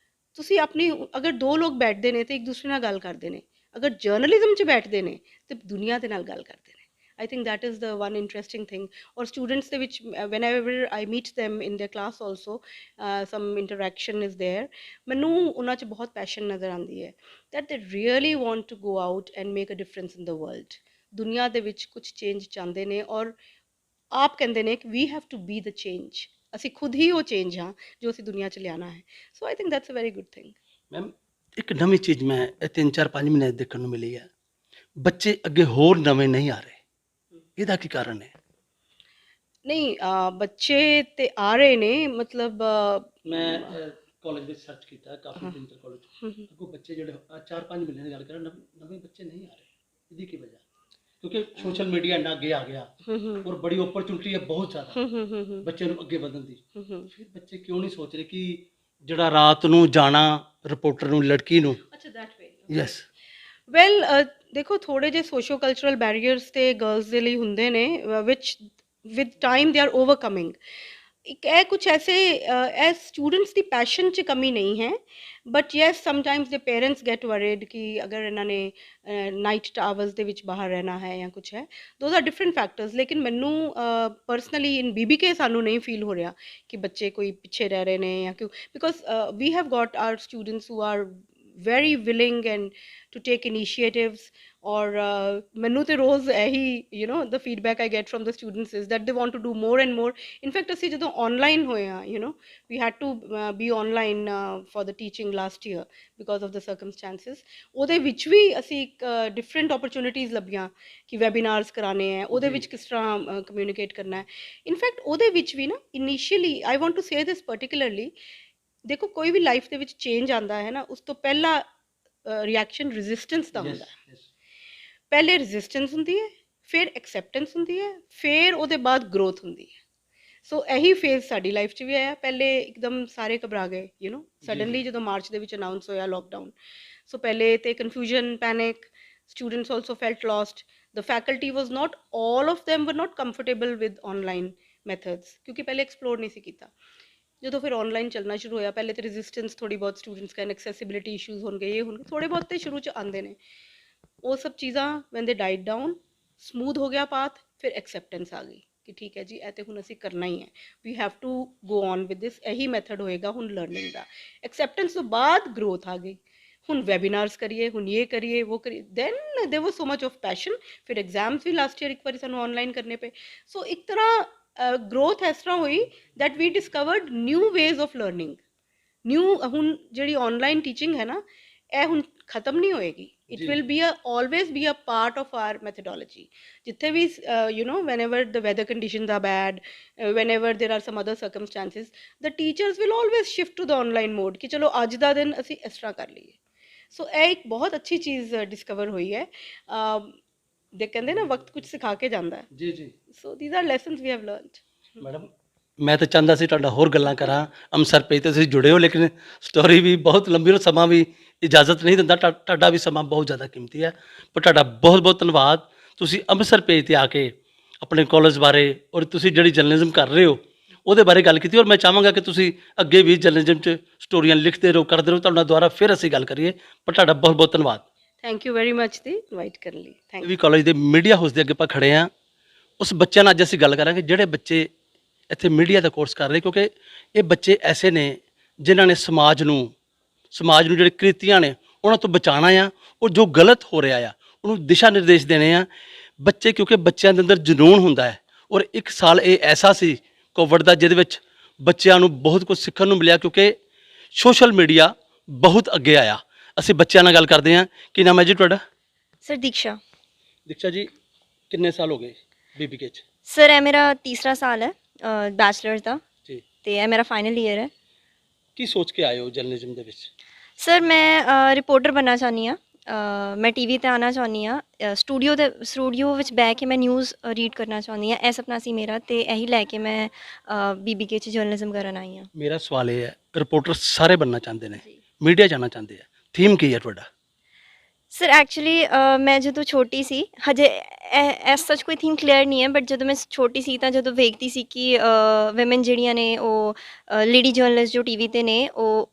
Speaker 3: ਤੁਸੀਂ ਆਪਣੀ, ਅਗਰ ਦੋ ਲੋਕ ਬੈਠਦੇ ਨੇ ਤੇ ਇੱਕ ਦੂਸਰੇ ਨਾਲ ਗੱਲ ਕਰਦੇ ਨੇ, ਅਗਰ ਜਰਨਲਿਜ਼ਮ 'ਚ ਬੈਠਦੇ ਨੇ ਤੇ ਦੁਨੀਆ ਦੇ ਨਾਲ ਗੱਲ ਕਰਦੇ ਨੇ। I think that is the one interesting thing. Or students ਦੇ ਵਿੱਚ whenever I meet them in their class also, some interaction is there, ਮੈਨੂੰ ਉਹਨਾਂ 'ਚ ਬਹੁਤ ਪੈਸ਼ਨ ਨਜ਼ਰ ਆਉਂਦੀ ਹੈ that they really want to go out and make a difference in the world. ਦੁਨੀਆ ਦੇ ਵਿੱਚ ਕੁਝ ਚੇਂਜ ਚਾਹੁੰਦੇ ਨੇ ਔਰ ਆਪ ਕਹਿੰਦੇ ਨੇ ਕਿ we have to be the change, ਅਸੀਂ ਖੁਦ ਹੀ ਉਹ ਚੇਂਜ ਹਾਂ ਜੋ ਅਸੀਂ ਦੁਨੀਆ 'ਚ ਲਿਆਉਣਾ ਹੈ. So I think that's a very good thing.
Speaker 2: Ma'am ਇੱਕ ਨਵੀਂ ਚੀਜ਼ ਮੈਂ ਇਹ 3-4-5 ਮਹੀਨੇ ਦੇਖਣ ਨੂੰ ਮਿਲੀ ਹੈ, ਬੱਚੇ ਅੱਗੇ ਹੋਰ ਨਵੇਂ ਨਹੀਂ ਆ ਰਹੇ, ਇਹਦਾ ਕੀ ਕਾਰਨ ਹੈ?
Speaker 3: ਨਹੀਂ ਬੱਚੇ ਤੇ ਆ ਰਹੇ ਨੇ, ਮਤਲਬ
Speaker 2: ਮੈਂ ਕਾਲਜ ਵਿੱਚ ਸਰਚ ਕੀਤਾ ਕਾਫੀ ਇੰਟਰ ਕਾਲਜ, ਅੱਗੋਂ ਬੱਚੇ ਜਿਹੜੇ 4-5 ਮਹੀਨੇ ਦੀ ਗੱਲ ਕਰਾਂ, ਨਵੇਂ ਬੱਚੇ ਨਹੀਂ ਆ ਰਹੇ, ਇਹਦੀ ਕੀ ਵਜ੍ਹਾ? ਕਿਉਂਕਿ ਸੋਸ਼ਲ ਮੀਡੀਆ ਇੰਨਾ ਅੱਗੇ ਆ ਗਿਆ ਔਰ ਬੜੀ ਓਪਰਚੁਨਿਟੀ ਹੈ ਬਹੁਤ ਜ਼ਿਆਦਾ ਬੱਚੇ ਨੂੰ ਅੱਗੇ ਵਧਣ ਦੀ, ਫਿਰ ਬੱਚੇ ਕਿਉਂ ਨਹੀਂ ਸੋਚ ਰਹੇ ਕਿ ਜਿਹੜਾ ਰਾਤ ਨੂੰ ਜਾਣਾ ਰਿਪੋਰਟਰ ਨੂੰ, ਲੜਕੀ ਨੂੰ?
Speaker 3: ਅੱਛਾ, ਦੈਟ ਵੇ.
Speaker 2: ਯੈਸ.
Speaker 3: ਵੈਲ ਦੇਖੋ, ਥੋੜੇ ਜਿਹੇ ਸੋਸ਼ੋ ਕਲਚਰਲ ਬੈਰੀਅਰਸ ਤੇ ਗਰਲਸ ਦੇ ਲਈ ਹੁੰਦੇ ਨੇ ਵਿਚ ਵਿਦ ਟਾਈਮ ਦੇ ਆਰ ਓਵਰਕਮਿੰਗ. ਇੱਕ ਇਹ ਕੁਛ ਐਸੇ ਇਹ ਸਟੂਡੈਂਟਸ ਦੀ ਪੈਸ਼ਨ 'ਚ ਕਮੀ ਨਹੀਂ ਹੈ, ਬਟ ਯੈਸ ਸਮਟਾਈਮਸ ਦੇ ਪੇਰੈਂਟਸ ਗੈਟ ਵਰੀਡ ਕਿ ਅਗਰ ਇਹਨਾਂ ਨੇ ਨਾਈਟ ਆਵਰਸ ਦੇ ਵਿੱਚ ਬਾਹਰ ਰਹਿਣਾ ਹੈ ਜਾਂ ਕੁਛ ਹੈ, ਦੋਜ਼ ਆਰ ਡਿਫਰੈਂਟ ਫੈਕਟਰਸ. ਲੇਕਿਨ ਮੈਨੂੰ ਪਰਸਨਲੀ ਇਨ BBK ਸਾਨੂੰ ਨਹੀਂ ਫੀਲ ਹੋ ਰਿਹਾ ਕਿ ਬੱਚੇ ਕੋਈ ਪਿੱਛੇ ਰਹਿ ਰਹੇ ਨੇ ਜਾਂ ਕਿਉਂ, because we have got our students who are very willing and to take initiatives. Or ਮੈਨੂੰ ਤੇ ਰੋਜ਼ ਇਹੀ the feedback I get from the students is that they want to do more and more. In fact ਅਸੀਂ ਜਦੋਂ online ਹੋਏ ਆ, we had to be online for the teaching last year because of the circumstances. ਉਹਦੇ ਵਿੱਚ ਵੀ ਅਸੀਂ different opportunities ਲੱਭੀਆਂ ਕਿ webinars ਕਰਾਣੇ ਹੈ, ਉਹਦੇ ਵਿੱਚ ਕਿਸ ਤਰ੍ਹਾਂ communicate ਕਰਨਾ ਹੈ. In fact ਉਹਦੇ ਵਿੱਚ ਵੀ ਨਾ initially I want to say this particularly, ਦੇਖੋ ਕੋਈ ਵੀ ਲਾਈਫ ਦੇ ਵਿੱਚ ਚੇਂਜ ਆਉਂਦਾ ਹੈ ਨਾ, ਉਸ ਤੋਂ ਪਹਿਲਾ ਰਿਐਕਸ਼ਨ ਰੈਜ਼ਿਸਟੈਂਸ ਦਾ ਹੁੰਦਾ ਹੈ. ਪਹਿਲੇ ਰੈਜ਼ਿਸਟੈਂਸ ਹੁੰਦੀ ਹੈ, ਫਿਰ ਐਕਸੈਪਟੈਂਸ ਹੁੰਦੀ ਹੈ, ਫਿਰ ਉਹਦੇ ਬਾਅਦ ਗਰੋਥ ਹੁੰਦੀ ਹੈ. ਸੋ ਇਹੀ ਫੇਜ਼ ਸਾਡੀ ਲਾਈਫ 'ਚ ਵੀ ਆਇਆ. ਪਹਿਲੇ ਇੱਕਦਮ ਸਾਰੇ ਘਬਰਾ ਗਏ ਸਡਨਲੀ ਜਦੋਂ ਮਾਰਚ ਦੇ ਵਿੱਚ ਅਨਾਊਂਸ ਹੋਇਆ ਲੋਕਡਾਊਨ. ਸੋ ਪਹਿਲੇ ਤੇ confusion, panic, students also felt lost. The faculty was not, all of them were not comfortable with online methods ਕਿਉਂਕਿ ਪਹਿਲੇ ਐਕਸਪਲੋਰ ਨਹੀਂ ਸੀ ਕੀਤਾ. ਜਦੋਂ ਫਿਰ ਆਨਲਾਈਨ ਚੱਲਣਾ ਸ਼ੁਰੂ ਹੋਇਆ, ਪਹਿਲੇ ਤਾਂ ਰੈਜ਼ਿਸਟੈਂਸ ਥੋੜੀ ਬਹੁਤ ਸਟੂਡੈਂਟਸ ਕਹਿਣ, ਐਕਸੈਸਿਬਿਲਿਟੀ ਇਸ਼ੂਜ਼ ਹੋਣਗੇ, ਇਹ ਹੋਣਗੇ, ਥੋੜੇ ਬਹੁਤ ਤੇ ਸ਼ੁਰੂ 'ਚ ਆਉਂਦੇ ਨੇ. ਉਹ ਸਭ ਚੀਜ਼ਾਂ ਵੈਨ ਦੇ ਡਾਈਟ ਡਾਊਨ, ਸਮੂਥ ਹੋ ਗਿਆ ਪਾਥ, ਫਿਰ ਐਕਸੈਪਟੈਂਸ ਆ ਗਈ ਕਿ ਠੀਕ ਹੈ ਜੀ, ਇਹ ਤੇ ਹੁਣ ਅਸੀਂ ਕਰਨਾ ਹੀ ਹੈ, we have to go on with this, ਇਹੀ ਮੈਥਡ ਹੋਏਗਾ ਹੁਣ ਲਰਨਿੰਗ ਦਾ. ਐਕਸੈਪਟੈਂਸ ਤੋਂ ਬਾਅਦ ਗਰੋਥ ਆ ਗਈ, ਹੁਣ ਵੈਬੀਨਾਰਸ ਕਰੀਏ, ਹੁਣ ਇਹ ਕਰੀਏ, ਉਹ ਕਰੀਏ. ਦੈਨ ਦੇਰ ਵਾਜ਼ ਸੋ ਮਚ ਆਫ ਪੈਸ਼ਨ. ਫਿਰ ਐਗਜ਼ਾਮਸ ਵੀ ਲਾਸਟ ਈਅਰ ਇੱਕ ਵਾਰੀ ਸਾਨੂੰ ਆਨਲਾਈਨ ਕਰਨੇ ਪਏ. ਸੋ ਇੱਕ ਤਰ੍ਹਾਂ ਗਰੋਥ ਇਸ ਤਰ੍ਹਾਂ ਹੋਈ that we discovered new ways of learning. New ਹੁਣ ਜਿਹੜੀ ਆਨਲਾਈਨ ਟੀਚਿੰਗ ਹੈ ਨਾ, ਇਹ ਹੁਣ ਖਤਮ ਨਹੀਂ ਹੋਏਗੀ. it will be always be a part of our methodology. ਜਿੱਥੇ ਵੀ whenever the weather conditions are bad, whenever there are some other circumstances, the teachers will always shift to the online mode ਕਿ ਚਲੋ ਅੱਜ ਦਾ ਦਿਨ ਅਸੀਂ ਇਸ ਤਰ੍ਹਾਂ ਕਰ ਲਈਏ. ਸੋ ਇਹ ਇੱਕ ਬਹੁਤ ਅੱਛੀ ਚੀਜ਼ ਡਿਸਕਵਰ ਹੋਈ ਹੈ. ਦੇ ਕਹਿੰਦੇ ਨਾ ਵਕਤ ਕੁਝ ਸਿਖਾ ਕੇ ਜਾਂਦਾ ਹੈ.
Speaker 2: ਜੀ ਜੀ.
Speaker 3: ਸੋ these are lessons we have learned.
Speaker 2: Madam ਮੈਂ ਤਾਂ ਚਾਹੁੰਦਾ ਸੀ ਤੁਹਾਡਾ ਹੋਰ ਗੱਲਾਂ ਕਰਾਂ, ਅੰਮ੍ਰਿਤਸਰ ਪੇਜ 'ਤੇ ਤੁਸੀਂ ਜੁੜੇ ਹੋ, ਲੇਕਿਨ ਸਟੋਰੀ ਵੀ ਬਹੁਤ ਲੰਬੀ, ਸਮਾਂ ਵੀ ਇਜਾਜ਼ਤ ਨਹੀਂ ਦਿੰਦਾ, ਤੁਹਾਡਾ ਵੀ ਸਮਾਂ ਬਹੁਤ ਜ਼ਿਆਦਾ ਕੀਮਤੀ ਹੈ. ਪਰ ਤੁਹਾਡਾ ਬਹੁਤ ਬਹੁਤ ਧੰਨਵਾਦ, ਤੁਸੀਂ ਅੰਮ੍ਰਿਤਸਰ ਪੇਜ 'ਤੇ ਆ ਕੇ ਆਪਣੇ ਕਾਲਜ ਬਾਰੇ ਔਰ ਤੁਸੀਂ ਜਿਹੜੀ ਜਰਨਲਿਜ਼ਮ ਕਰ ਰਹੇ ਹੋ ਉਹਦੇ ਬਾਰੇ ਗੱਲ ਕੀਤੀ. ਔਰ ਮੈਂ ਚਾਹਾਂਗਾ ਕਿ ਤੁਸੀਂ ਅੱਗੇ ਵੀ ਜਰਨਲਿਜ਼ਮ 'ਚ ਸਟੋਰੀਆਂ ਲਿਖਦੇ ਰਹੋ, ਕਰਦੇ ਰਹੋ. ਤੁਹਾਡਾ ਦੁਆਰਾ ਫਿਰ ਅਸੀਂ ਗੱਲ ਕਰੀਏ, ਪਰ ਤੁਹਾਡਾ ਬਹੁਤ ਬਹੁਤ ਧੰਨਵਾਦ.
Speaker 3: Thank you very much the invite ਕਰਨ ਲਈ. ਥੈਂਕ
Speaker 2: ਵੀ ਕਾਲਜ ਦੇ ਮੀਡੀਆ ਹਾਊਸ ਦੇ ਅੱਗੇ ਆਪਾਂ ਖੜੇ ਹਾਂ. ਉਸ ਬੱਚਿਆਂ ਨਾਲ ਅੱਜ ਅਸੀਂ ਗੱਲ ਕਰਾਂਗੇ ਜਿਹੜੇ ਬੱਚੇ ਇੱਥੇ ਮੀਡੀਆ ਦਾ ਕੋਰਸ ਕਰ ਰਹੇ, ਕਿਉਂਕਿ ਇਹ ਬੱਚੇ ਐਸੇ ਨੇ ਜਿਨ੍ਹਾਂ ਨੇ ਸਮਾਜ ਨੂੰ ਜਿਹੜੇ ਕ੍ਰਿਤੀਆਂ ਨੇ ਉਹਨਾਂ ਤੋਂ ਬਚਾਉਣਾ ਆ, ਔਰ ਜੋ ਗਲਤ ਹੋ ਰਿਹਾ ਆ ਉਹਨੂੰ ਦਿਸ਼ਾ ਨਿਰਦੇਸ਼ ਦੇਣੇ ਆ. ਬੱਚੇ, ਕਿਉਂਕਿ ਬੱਚਿਆਂ ਦੇ ਅੰਦਰ ਜਨੂਨ ਹੁੰਦਾ ਹੈ, ਔਰ ਇੱਕ ਸਾਲ ਇਹ ਐਸਾ ਸੀ ਕੋਵਿਡ ਦਾ ਜਿਹਦੇ ਵਿੱਚ ਬੱਚਿਆਂ ਨੂੰ ਬਹੁਤ ਕੁਝ ਸਿੱਖਣ ਨੂੰ ਮਿਲਿਆ, ਕਿਉਂਕਿ ਸੋਸ਼ਲ ਮੀਡੀਆ ਬਹੁਤ ਅੱਗੇ ਆਇਆ. ਅਸੀਂ ਬੱਚਿਆਂ ਨਾਲ ਗੱਲ ਕਰਦੇ ਹਾਂ. ਕੀ ਨਾਮ ਹੈ ਜੀ ਤੁਹਾਡਾ?
Speaker 4: ਸਰ ਦੀਕਸ਼ਾ.
Speaker 2: ਦੀਕਸ਼ਾ ਜੀ, ਕਿੰਨੇ ਸਾਲ ਹੋ ਗਏ BBK 'ਚ?
Speaker 4: ਸਰ ਇਹ ਮੇਰਾ ਤੀਸਰਾ ਸਾਲ ਹੈ ਬੈਚਲਰਸ ਦਾ,
Speaker 2: ਜੀ.
Speaker 4: ਤੇ ਇਹ ਮੇਰਾ ਫਾਈਨਲ ਈਅਰ ਹੈ.
Speaker 2: ਕੀ ਸੋਚ ਕੇ ਆਏ ਹੋ ਜਰਨਲਿਜ਼ਮ ਦੇ ਵਿੱਚ?
Speaker 4: ਸਰ ਮੈਂ ਰਿਪੋਰਟਰ ਬਣਨਾ ਚਾਹੁੰਦੀ ਹਾਂ. ਮੈਂ TV 'ਤੇ ਆਉਣਾ ਚਾਹੁੰਦੀ ਹਾਂ. ਸਟੂਡੀਓ ਵਿੱਚ ਬਹਿ ਕੇ ਮੈਂ ਨਿਊਜ਼ ਰੀਡ ਕਰਨਾ ਚਾਹੁੰਦੀ ਹਾਂ. ਇਹ ਸੁਪਨਾ ਸੀ ਮੇਰਾ, ਤੇ ਇਹੀ ਲੈ ਕੇ ਮੈਂ BBK 'ਚ ਜਰਨਲਿਜ਼ਮ ਕਰਨ ਆਈ ਹਾਂ.
Speaker 2: ਮੇਰਾ ਸਵਾਲ ਇਹ ਹੈ, ਰਿਪੋਰਟਰ ਸਾਰੇ ਬਣਨਾ ਚਾਹੁੰਦੇ ਨੇ, ਮੀਡੀਆ ਜਾਣਾ ਚਾਹੁੰਦੇ ਆ, ਥੀਮ ਕੀ ਹੈ ਤੁਹਾਡਾ?
Speaker 4: ਸਰ ਐਕਚੁਅਲੀ ਮੈਂ ਜਦੋਂ ਛੋਟੀ ਸੀ, ਹਜੇ ਐਸ ਸੱਚ ਕੋਈ ਥੀਮ ਕਲੀਅਰ ਨਹੀਂ ਹੈ, ਬਟ ਜਦੋਂ ਮੈਂ ਛੋਟੀ ਸੀ ਤਾਂ ਜਦੋਂ ਵੇਖਦੀ ਸੀ ਕਿ ਵੂਮਨ ਜਿਹੜੀਆਂ ਨੇ ਉਹ ਲੇਡੀ ਜਰਨਲਿਸਟ ਜੋ TV 'ਤੇ ਨੇ, ਉਹ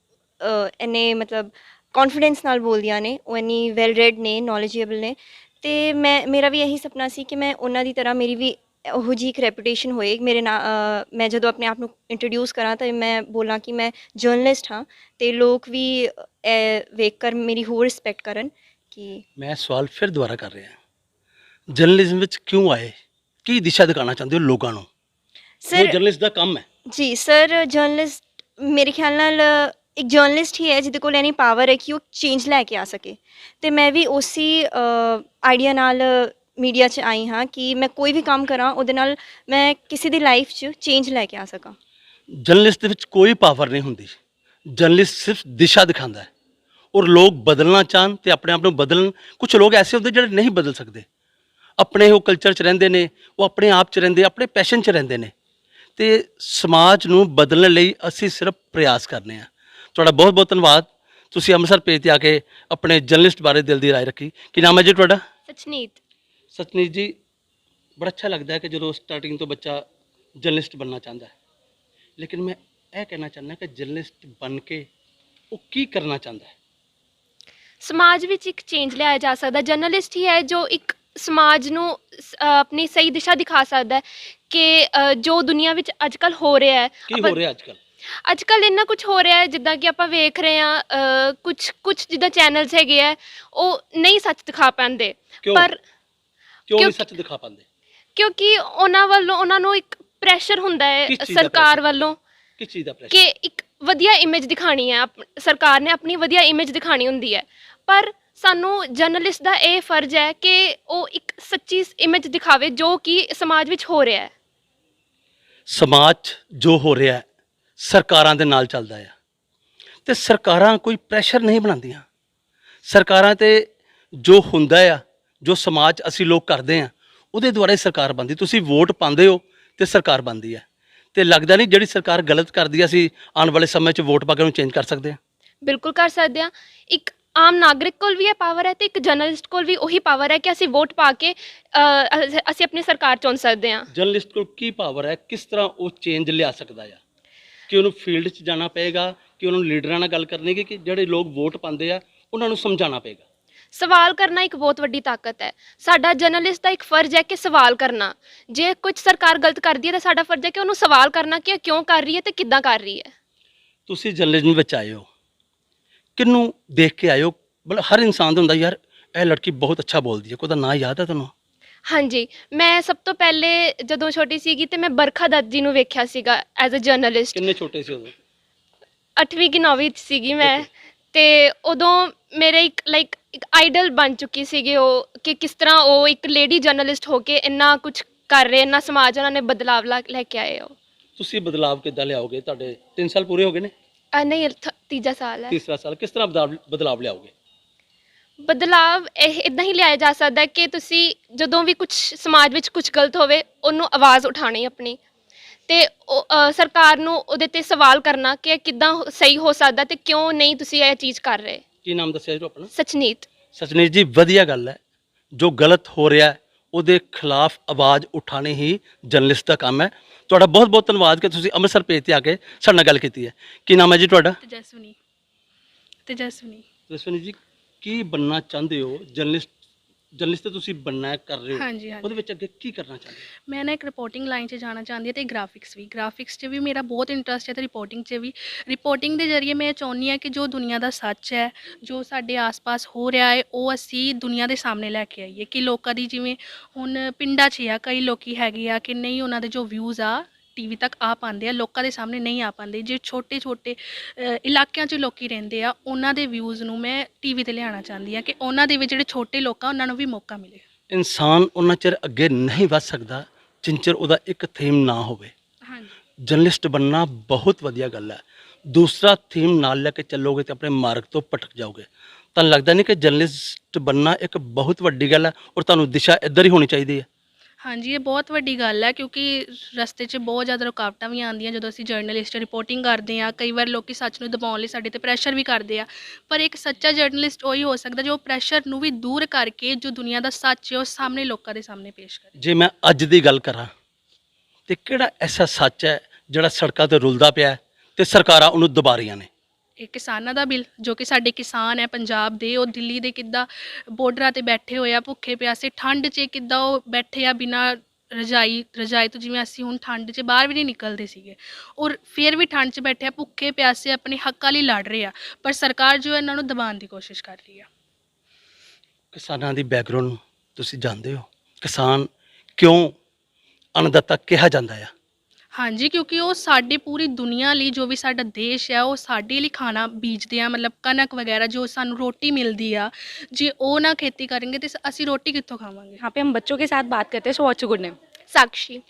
Speaker 4: ਇੰਨੇ ਮਤਲਬ ਕੌਨਫੀਡੈਂਸ ਨਾਲ ਬੋਲਦੀਆਂ ਨੇ, ਉਹ ਇੰਨੀ ਵੈਲ ਰੈਡ ਨੇ, ਨੌਲੇਜੇਬਲ ਨੇ, ਤੇ ਮੇਰਾ ਵੀ ਇਹੀ ਸੁਪਨਾ ਸੀ ਕਿ ਮੈਂ ਉਹਨਾਂ ਦੀ ਤਰ੍ਹਾਂ ਮੇਰੀ ਵੀ ਉਹੋ ਜਿਹੀ ਇੱਕ ਰੈਪੂਟੇਸ਼ਨ ਹੋਏ ਮੇਰੇ ਮੈਂ ਜਦੋਂ ਆਪਣੇ ਆਪ ਨੂੰ ਇੰਟਰੋਡਿਊਸ ਕਰਾਂ ਤਾਂ ਮੈਂ ਬੋਲਾਂ ਕਿ ਮੈਂ ਜਰਨਲਿਸਟ ਹਾਂ ਤੇ ਲੋਕ ਵੀ ਵੇਖ ਕਰ ਮੇਰੀ ਹੋਰ ਰਿਸਪੈਕਟ ਕਰਨ ਕਿ
Speaker 2: ਮੈਂ ਸਵਾਲ ਫਿਰ ਦੁਬਾਰਾ ਕਰ ਰਿਹਾ, ਜਰਨਲਿਜ਼ਮ ਵਿੱਚ ਕਿਉਂ ਆਏ, ਕੀ ਦਿਸ਼ਾ ਦਿਖਾਉਣਾ ਚਾਹੁੰਦੇ ਹੋ ਲੋਕਾਂ ਨੂੰ? ਉਹ
Speaker 4: ਸਰ
Speaker 2: ਜਰਨਲਿਸਟ ਦਾ ਕੰਮ ਹੈ।
Speaker 4: ਜੀ ਸਰ, ਜਰਨਲਿਸਟ ਮੇਰੇ ਖਿਆਲ ਨਾਲ ਇੱਕ ਜਰਨਲਿਸਟ ਹੀ ਹੈ ਜਿਹਦੇ ਕੋਲ ਐਨੀ ਪਾਵਰ ਹੈ ਕਿ ਉਹ ਚੇਂਜ ਲੈ ਕੇ ਆ ਸਕੇ ਤੇ ਮੈਂ ਵੀ ਉਸੇ ਆਈਡੀਆ ਨਾਲ ਮੀਡੀਆ 'ਚ ਆਈ ਹਾਂ ਕਿ ਮੈਂ ਕੋਈ ਵੀ ਕੰਮ ਕਰਾਂ ਉਹਦੇ ਨਾਲ ਮੈਂ ਕਿਸੇ ਦੀ ਲਾਈਫ 'ਚ ਚੇਂਜ ਲੈ ਕੇ ਆ ਸਕਾਂ।
Speaker 2: ਜਰਨਲਿਸਟ ਦੇ ਵਿੱਚ ਕੋਈ ਪਾਵਰ ਨਹੀਂ ਹੁੰਦੀ, ਜਰਨਲਿਸਟ ਸਿਰਫ ਦਿਸ਼ਾ ਦਿਖਾਉਂਦਾ ਹੈ ਔਰ ਲੋਕ ਬਦਲਣਾ ਚਾਹਣ ਤੇ ਆਪਣੇ ਆਪ ਨੂੰ ਬਦਲਣ। ਕੁਝ ਲੋਕ ਐਸੇ ਹੁੰਦੇ ਜਿਹੜੇ ਨਹੀਂ ਬਦਲ ਸਕਦੇ, ਆਪਣੇ ਉਹ ਕਲਚਰ 'ਚ ਰਹਿੰਦੇ ਨੇ, ਉਹ ਆਪਣੇ ਆਪ 'ਚ ਰਹਿੰਦੇ, ਆਪਣੇ ਪੈਸ਼ਨ 'ਚ ਰਹਿੰਦੇ ਨੇ ਤੇ ਸਮਾਜ ਨੂੰ ਬਦਲਣ ਲਈ ਅਸੀਂ ਸਿਰਫ ਪ੍ਰਯਾਸ ਕਰਨੇ ਆ। ਤੁਹਾਡਾ ਬਹੁਤ ਬਹੁਤ ਧੰਨਵਾਦ, ਤੁਸੀਂ ਅੰਮ੍ਰਿਤਸਰ ਪੇਜ ਤੇ ਆ ਕੇ ਆਪਣੇ ਜਰਨਲਿਸਟ ਬਾਰੇ ਦਿਲ ਦੀ ਰਾਏ ਰੱਖੀ। ਕੀ ਨਾਮ ਹੈ ਜੀ ਤੁਹਾਡਾ?
Speaker 4: ਸਚਨੀਤ।
Speaker 2: ਸਤਨੀਤ ਜੀ, ਬੜਾ ਅੱਛਾ ਲੱਗਦਾ ਹੈ ਕਿ ਜਦੋਂ ਸਟਾਰਟਿੰਗ ਤੋਂ ਬੱਚਾ ਜਰਨਲਿਸਟ ਬਣਨਾ ਚਾਹੁੰਦਾ ਹੈ, ਲੇਕਿਨ ਮੈਂ ਇਹ ਕਹਿਣਾ ਚਾਹੁੰਦਾ ਕਿ ਜਰਨਲਿਸਟ ਬਣ ਕੇ ਉਹ ਕੀ ਕਰਨਾ ਚਾਹੁੰਦਾ ਹੈ?
Speaker 5: ਸਮਾਜ ਵਿੱਚ ਇੱਕ ਚੇਂਜ ਲਿਆਇਆ ਜਾ ਸਕਦਾ। ਜਰਨਲਿਸਟ ਹੀ ਹੈ ਜੋ ਇੱਕ ਸਮਾਜ ਨੂੰ ਆਪਣੀ ਸਹੀ ਦਿਸ਼ਾ ਦਿਖਾ ਸਕਦਾ ਹੈ ਕਿ ਜੋ ਦੁਨੀਆ ਵਿੱਚ ਅੱਜਕੱਲ ਹੋ ਰਿਹਾ ਹੈ।
Speaker 2: ਕੀ ਹੋ ਰਿਹਾ
Speaker 5: ਅੱਜਕੱਲ ਇੰਨਾ ਕੁਝ ਹੋ ਰਿਹਾ ਹੈ ਜਿੱਦਾਂ ਕਿ ਆਪਾਂ ਵੇਖ ਰਹੇ ਹਾਂ, ਕੁਝ ਜਿੱਦਾਂ ਚੈਨਲਸ ਹੈਗੇ ਆ ਉਹ ਨਹੀਂ ਸੱਚ ਦਿਖਾ ਪਾਉਂਦੇ।
Speaker 2: ਕਿਉਂ
Speaker 5: ਪਰ
Speaker 2: ਕਿਉਂ ਨਹੀਂ
Speaker 5: ਕਿਉਂਕਿ-
Speaker 2: ਸੱਚ ਦਿਖਾ ਪਾਉਂਦੇ?
Speaker 5: ਕਿਉਂਕਿ ਉਹਨਾਂ ਵੱਲੋਂ ਉਹਨਾਂ ਨੂੰ ਇੱਕ ਪ੍ਰੈਸ਼ਰ ਹੁੰਦਾ ਹੈ
Speaker 2: ਕਿਸ ਚੀਜ਼ ਦਾ
Speaker 5: ਸਰਕਾਰ
Speaker 2: pressure?
Speaker 5: ਵੱਲੋਂ
Speaker 2: ਕਿਸ ਚੀਜ਼ ਦਾ ਪ੍ਰੈਸ਼ਰ?
Speaker 5: ਕਿ ਇੱਕ ਵਧੀਆ ਇਮੇਜ ਦਿਖਾਣੀ ਹੈ। ਸਰਕਾਰ ਨੇ ਆਪਣੀ ਵਧੀਆ ਇਮੇਜ ਦਿਖਾਣੀ ਹੁੰਦੀ ਹੈ, ਪਰ ਸਾਨੂੰ ਜਰਨਲਿਸਟ ਦਾ ਇਹ ਫਰਜ਼ ਹੈ ਕਿ ਉਹ ਇੱਕ ਸੱਚੀ ਇਮੇਜ ਦਿਖਾਵੇ ਜੋ ਕਿ ਸਮਾਜ ਵਿੱਚ ਹੋ ਰਿਹਾ ਹੈ।
Speaker 2: ਸਮਾਜ 'ਚ ਜੋ ਹੋ ਰਿਹਾ ਹੈ ਸਰਕਾਰਾਂ ਦੇ ਨਾਲ ਚੱਲਦਾ ਆ ਤੇ ਸਰਕਾਰਾਂ ਕੋਈ ਪ੍ਰੈਸ਼ਰ ਨਹੀਂ ਬਣਾਉਂਦੀਆਂ। ਸਰਕਾਰਾਂ ਤੇ ਜੋ ਹੁੰਦਾ ਆ, ਜੋ ਸਮਾਜ 'ਚ ਅਸੀਂ ਲੋਕ ਕਰਦੇ ਆ, ਉਹਦੇ ਦੁਆਰਾ ਹੀ ਸਰਕਾਰ ਬਣਦੀ। ਤੁਸੀਂ ਵੋਟ ਪਾਉਂਦੇ ਹੋ ਤੇ ਸਰਕਾਰ ਬਣਦੀ ਹੈ ਤੇ ਲੱਗਦਾ ਨਹੀਂ ਜਿਹੜੀ ਸਰਕਾਰ ਗਲਤ ਕਰਦੀ ਆ ਅਸੀਂ ਆਉਣ ਵਾਲੇ ਸਮੇਂ 'ਚ ਵੋਟ ਪਾ ਕੇ ਉਹਨੂੰ ਚੇਂਜ ਕਰ ਸਕਦੇ ਹਾਂ।
Speaker 5: ਬਿਲਕੁਲ ਕਰ ਸਕਦੇ ਹਾਂ। ਇੱਕ ਆਮ ਨਾਗਰਿਕ ਕੋਲ ਵੀ ਇਹ ਪਾਵਰ ਹੈ ਤੇ ਇੱਕ ਜਰਨਲਿਸਟ ਕੋਲ ਵੀ ਉਹੀ ਪਾਵਰ ਹੈ ਕਿ ਅਸੀਂ ਵੋਟ ਪਾ ਕੇ ਅਸੀਂ ਆਪਣੀ ਸਰਕਾਰ ਚੁਣ ਸਕਦੇ ਹਾਂ।
Speaker 2: ਜਰਨਲਿਸਟ ਕੋਲ ਕੀ ਪਾਵਰ ਹੈ, ਕਿਸ ਤਰ੍ਹਾਂ ਉਹ ਚੇਂਜ ਲਿਆ ਸਕਦਾ ਆ? ਕਿ ਉਹਨੂੰ ਫੀਲਡ 'ਚ ਜਾਣਾ ਪਏਗਾ, ਕਿ ਉਹਨੂੰ ਲੀਡਰਾਂ ਨਾਲ ਗੱਲ ਕਰਨੀ, ਕਿ ਜਿਹੜੇ ਲੋਕ ਵੋਟ ਪਾਉਂਦੇ ਆ ਉਹਨਾਂ ਨੂੰ ਸਮਝਾਉਣਾ ਪਏਗਾ?
Speaker 5: ਸਵਾਲ ਕਰਨਾ ਇੱਕ ਬਹੁਤ ਵੱਡੀ ਤਾਕਤ ਹੈ। ਸਾਡਾ ਜਰਨਲਿਸਟ ਦਾ ਇੱਕ ਫਰਜ਼ ਹੈ ਕਿ ਸਵਾਲ ਕਰਨਾ। ਜੇ ਕੁਝ ਸਰਕਾਰ ਗਲਤ ਕਰਦੀ ਹੈ ਤਾਂ ਸਾਡਾ ਫਰਜ਼ ਹੈ ਕਿ ਉਹਨੂੰ ਸਵਾਲ ਕਰਨਾ ਕਿ ਇਹ ਕਿਉਂ ਕਰ ਰਹੀ ਹੈ ਤੇ ਕਿੱਦਾਂ ਕਰ ਰਹੀ ਹੈ।
Speaker 2: ਤੁਸੀਂ ਜਰਨਲਿਜ਼ਮ ਵਿੱਚ ਆਏ ਹੋ, ਕਿਹਨੂੰ ਦੇਖ ਕੇ ਆਏ ਹੋ? ਮਤਲਬ ਹਰ ਇਨਸਾਨ ਦਾ ਹੁੰਦਾ ਯਾਰ ਇਹ ਲੜਕੀ ਬਹੁਤ ਅੱਛਾ ਬੋਲਦੀ ਹੈ, ਕੋਈ ਦਾ ਨਾਂ ਯਾਦ ਹੈ ਤੁਹਾਨੂੰ?
Speaker 5: ਹਾਂਜੀ, ਮੈਂ ਸਭ ਤੋਂ ਪਹਿਲੇ ਜਦੋਂ ਛੋਟੀ ਸੀਗੀ ਤੇ ਮੈਂ ਬਰਖਾ ਦੱਤ ਜੀ ਨੂੰ ਵੇਖਿਆ ਸੀਗਾ ਐਜ਼ ਅ ਜਰਨਲਿਸਟ।
Speaker 2: ਕਿੰਨੇ ਛੋਟੇ ਸੀ ਉਦੋਂ?
Speaker 5: 8ਵੀਂ ਕਿ 9ਵੀਂ 'ਚ ਸੀਗੀ ਮੈਂ। ਤੇ ਉਦੋਂ ਮੇਰੇ ਇੱਕ ਆਈਡਲ ਬਣ ਚੁੱਕੀ ਸੀਗੀ ਉਹ, ਕਿ ਕਿਸ ਤਰ੍ਹਾਂ ਉਹ ਇੱਕ ਲੇਡੀ ਜਰਨਲਿਸਟ ਹੋ ਕੇ ਇੰਨਾ ਕੁਝ ਕਰ ਰਹੇ, ਇੰਨਾ ਸਮਾਜ ਉਹਨਾਂ ਨੇ ਬਦਲਾਵ ਲੈ ਕੇ ਆਏ ਹੋ।
Speaker 2: ਤੁਸੀਂ ਬਦਲਾਵ ਕਿੱਦਾਂ ਲਿਆਓਗੇ? ਤੁਹਾਡੇ 3 ਸਾਲ ਪੂਰੇ ਹੋ ਗਏ ਨੇ,
Speaker 5: ਨਹੀਂ, ਤੀਜਾ ਸਾਲ ਹੈ।
Speaker 2: ਤੀਸਰਾ ਸਾਲ, ਕਿਸ ਤਰ੍ਹਾਂ ਬਦਲਾਵ ਲਿਆਓਗੇ?
Speaker 5: ਬਦਲਾਵ ਇਹ ਇੱਦਾਂ ਹੀ ਲਿਆਇਆ ਜਾ ਸਕਦਾ ਕਿ ਤੁਸੀਂ ਜਦੋਂ ਵੀ ਕੁਝ ਸਮਾਜ ਵਿੱਚ ਕੁਝ ਗਲਤ ਹੋਵੇ ਉਹਨੂੰ ਆਵਾਜ਼ ਉਠਾਉਣੀ ਆਪਣੀ ਤੇ ਸਰਕਾਰ ਨੂੰ ਉਹਦੇ ਤੇ ਸਵਾਲ ਕਰਨਾ ਕਿ ਇਹ ਕਿੱਦਾਂ ਸਹੀ ਹੋ ਸਕਦਾ ਤੇ ਕਿਉਂ ਨਹੀਂ ਤੁਸੀਂ ਇਹ ਚੀਜ਼ ਕਰ ਰਹੇ।
Speaker 2: ਕੀ ਨਾਮ ਦੱਸਿਆ ਜੀ ਆਪਣਾ?
Speaker 5: ਸਚਨੀਤ।
Speaker 2: ਸਚਨੀਤ ਜੀ, ਵਧੀਆ ਗੱਲ ਹੈ। ਜੋ ਗਲਤ ਹੋ ਰਿਹਾ ਹੈ ਉਹਦੇ ਖਿਲਾਫ ਆਵਾਜ਼ ਉਠਾਉਣੀ ਹੀ ਜਰਨਲਿਸਟ ਦਾ ਕੰਮ ਹੈ। ਤੁਹਾਡਾ ਬਹੁਤ ਬਹੁਤ ਧੰਨਵਾਦ ਕਿ ਤੁਸੀਂ ਅੰਮ੍ਰਿਤਸਰ ਪੇਜ ਤੇ ਆ ਕੇ ਸਾਡੇ ਨਾਲ ਗੱਲ ਕੀਤੀ ਹੈ। ਕੀ ਨਾਮ ਹੈ ਜੀ ਤੁਹਾਡਾ?
Speaker 6: ਤੇਜਸਵਨੀ।
Speaker 2: ਜਸਵਨੀ ਜੀ, ਕੀ ਬਣਨਾ ਚਾਹੁੰਦੇ ਹੋ? ਜਰਨਲਿਸਟ ਤੇ ਤੁਸੀਂ ਬਣਨਾ ਕਰ ਰਹੇ ਹੋ,
Speaker 6: ਹਾਂਜੀ
Speaker 2: ਉਹਦੇ ਵਿੱਚ ਅੱਗੇ ਕੀ ਕਰਨਾ ਚਾਹੁੰਦੇ ਹੋ?
Speaker 6: ਮੈਂ ਨਾ ਇੱਕ ਰਿਪੋਰਟਿੰਗ ਲਾਈਨ 'ਚ ਜਾਣਾ ਚਾਹੁੰਦੀ ਹਾਂ ਤੇ ਗ੍ਰਾਫਿਕਸ 'ਚ ਵੀ ਮੇਰਾ ਬਹੁਤ ਇੰਟਰਸਟ ਹੈ ਤੇ ਰਿਪੋਰਟਿੰਗ 'ਚ ਵੀ। ਰਿਪੋਰਟਿੰਗ ਦੇ ਜ਼ਰੀਏ ਮੈਂ ਚਾਹੁੰਦੀ ਹਾਂ ਕਿ ਜੋ ਦੁਨੀਆ ਦਾ ਸੱਚ ਹੈ, ਜੋ ਸਾਡੇ ਆਸ-ਪਾਸ ਹੋ ਰਿਹਾ ਹੈ, ਉਹ ਅਸੀਂ ਦੁਨੀਆ ਦੇ ਸਾਹਮਣੇ ਲੈ ਕੇ ਆਈਏ। ਕਿ ਲੋਕਾਂ ਦੀ, ਜਿਵੇਂ ਹੁਣ ਪਿੰਡਾਂ 'ਚ ਆ ਕਈ ਲੋਕੀ ਹੈਗੇ ਆ ਕਿ ਨਹੀਂ ਉਹਨਾਂ ਦੇ ਜੋ ਵਿਊਜ਼ ਆ ਟੀਵੀ ਤੱਕ ਆ ਪਾਉਂਦੇ ਆ, ਲੋਕਾਂ ਦੇ ਸਾਹਮਣੇ ਨਹੀਂ ਆ ਪਾਉਂਦੇ। ਜੇ ਛੋਟੇ ਇਲਾਕਿਆਂ 'ਚ ਲੋਕੀ ਰਹਿੰਦੇ ਆ ਉਹਨਾਂ ਦੇ ਵਿਊਜ਼ ਨੂੰ ਮੈਂ ਟੀਵੀ ਤੇ ਲਿਆਉਣਾ ਚਾਹੁੰਦੀ ਹਾਂ ਕਿ ਉਹਨਾਂ ਦੇ ਵਿੱਚ ਜਿਹੜੇ ਛੋਟੇ ਲੋਕ ਆ ਉਹਨਾਂ ਨੂੰ ਵੀ ਮੌਕਾ ਮਿਲੇ।
Speaker 2: ਇਨਸਾਨ ਉਹਨਾਂ ਚਿਰ ਅੱਗੇ ਨਹੀਂ ਵੱਧ ਸਕਦਾ ਜਿੰਨਾ ਚਿਰ ਉਹਦਾ ਇੱਕ ਥੀਮ ਨਾ ਹੋਵੇ।
Speaker 6: ਹਾਂਜੀ,
Speaker 2: ਜਰਨਲਿਸਟ ਬਣਨਾ ਬਹੁਤ ਵਧੀਆ ਗੱਲ ਹੈ। ਦੂਸਰਾ ਥੀਮ ਨਾਲ ਲੈ ਕੇ ਚੱਲੋਗੇ ਤੇ ਆਪਣੇ ਮਾਰਗ ਤੋਂ ਭਟਕ ਜਾਓਗੇ। ਤੁਹਾਨੂੰ ਲੱਗਦਾ ਨਹੀਂ ਕਿ ਜਰਨਲਿਸਟ ਬਣਨਾ ਇੱਕ ਬਹੁਤ ਵੱਡੀ ਗੱਲ ਹੈ ਔਰ ਤੁਹਾਨੂੰ ਦਿਸ਼ਾ ਇੱਧਰ ਹੀ ਹੋਣੀ ਚਾਹੀਦੀ ਹੈ?
Speaker 6: ਹਾਂਜੀ, ਇਹ ਬਹੁਤ ਵੱਡੀ ਗੱਲ ਹੈ ਕਿਉਂਕਿ ਰਸਤੇ 'ਚ ਬਹੁਤ ਜ਼ਿਆਦਾ ਰੁਕਾਵਟਾਂ ਵੀ ਆਉਂਦੀਆਂ ਜਦੋਂ ਅਸੀਂ ਜਰਨਲਿਸਟ ਰਿਪੋਰਟਿੰਗ ਕਰਦੇ ਹਾਂ। ਕਈ ਵਾਰ ਲੋਕੀ ਸੱਚ ਨੂੰ ਦਬਾਉਣ ਲਈ ਸਾਡੇ ਤੇ ਪ੍ਰੈਸ਼ਰ ਵੀ ਕਰਦੇ ਆ, ਪਰ ਇੱਕ ਸੱਚਾ ਜਰਨਲਿਸਟ ਉਹੀ ਹੋ ਸਕਦਾ ਜੋ ਪ੍ਰੈਸ਼ਰ ਨੂੰ ਵੀ ਦੂਰ ਕਰਕੇ ਜੋ ਦੁਨੀਆ ਦਾ ਸੱਚ ਹੈ ਉਹ ਸਾਹਮਣੇ ਲੋਕਾਂ ਦੇ ਸਾਹਮਣੇ ਪੇਸ਼ ਕਰੇ।
Speaker 2: ਜੇ ਮੈਂ ਅੱਜ ਦੀ ਗੱਲ ਕਰਾਂ ਤੇ ਕਿਹੜਾ ਐਸਾ ਸੱਚ ਹੈ ਜਿਹੜਾ ਸੜਕਾਂ ਤੇ ਰੁਲਦਾ ਪਿਆ ਹੈ ਤੇ ਸਰਕਾਰਾਂ ਉਹਨੂੰ ਦਬਾ ਰਹੀਆਂ ਨੇ?
Speaker 6: ਇਹ ਕਿਸਾਨਾਂ ਦਾ ਬਿੱਲ, ਜੋ ਕਿ ਸਾਡੇ ਕਿਸਾਨ ਹੈ ਪੰਜਾਬ ਦੇ, ਉਹ ਦਿੱਲੀ ਦੇ ਕਿੱਦਾਂ ਬਾਰਡਰਾਂ ਤੇ ਬੈਠੇ ਹੋਏ ਆ ਭੁੱਖੇ ਪਿਆਸੇ, ਠੰਡ 'ਚ ਕਿੱਦਾਂ ਉਹ ਬੈਠੇ ਆ ਬਿਨਾਂ ਰਜਾਈ ਤੋਂ, ਜਿਵੇਂ ਅਸੀਂ ਹੁਣ ਠੰਡ 'ਚ ਬਾਹਰ ਵੀ ਨਹੀਂ ਨਿਕਲਦੇ ਸੀਗੇ, ਔਰ ਫਿਰ ਵੀ ਠੰਡ 'ਚ ਬੈਠੇ ਆ ਭੁੱਖੇ ਪਿਆਸੇ ਆਪਣੇ ਹੱਕਾਂ ਲਈ ਲੜ ਰਹੇ ਆ, ਪਰ ਸਰਕਾਰ ਜੋ ਹੈ ਇਹਨਾਂ ਨੂੰ ਦਬਾਉਣ ਦੀ ਕੋਸ਼ਿਸ਼ ਕਰ ਰਹੀ ਆ।
Speaker 2: ਕਿਸਾਨਾਂ ਦੀ ਬੈਕਗ੍ਰਾਉਂਡ ਤੁਸੀਂ ਜਾਣਦੇ ਹੋ, ਕਿਸਾਨ ਕਿਉਂ ਅੰਨਦਾਤਾ ਕਿਹਾ ਜਾਂਦਾ ਆ?
Speaker 6: ਹਾਂਜੀ, ਕਿਉਂਕਿ ਉਹ ਸਾਡੀ ਪੂਰੀ ਦੁਨੀਆ ਲਈ, ਜੋ ਵੀ ਸਾਡਾ ਦੇਸ਼ ਹੈ ਉਹ ਸਾਡੇ ਲਈ ਖਾਣਾ ਬੀਜਦੇ ਆ, ਮਤਲਬ ਕਣਕ ਵਗੈਰਾ ਜੋ ਸਾਨੂੰ ਰੋਟੀ ਮਿਲਦੀ ਆ, ਜੇ ਉਹ ਨਾ खेती करेंगे तो ਅਸੀਂ ਰੋਟੀ ਕਿੱਥੋਂ ਖਾਵਾਂਗੇ।
Speaker 1: यहाँ पे हम बच्चों के साथ बात करते हैं। So what's your good name?
Speaker 5: Sakshi.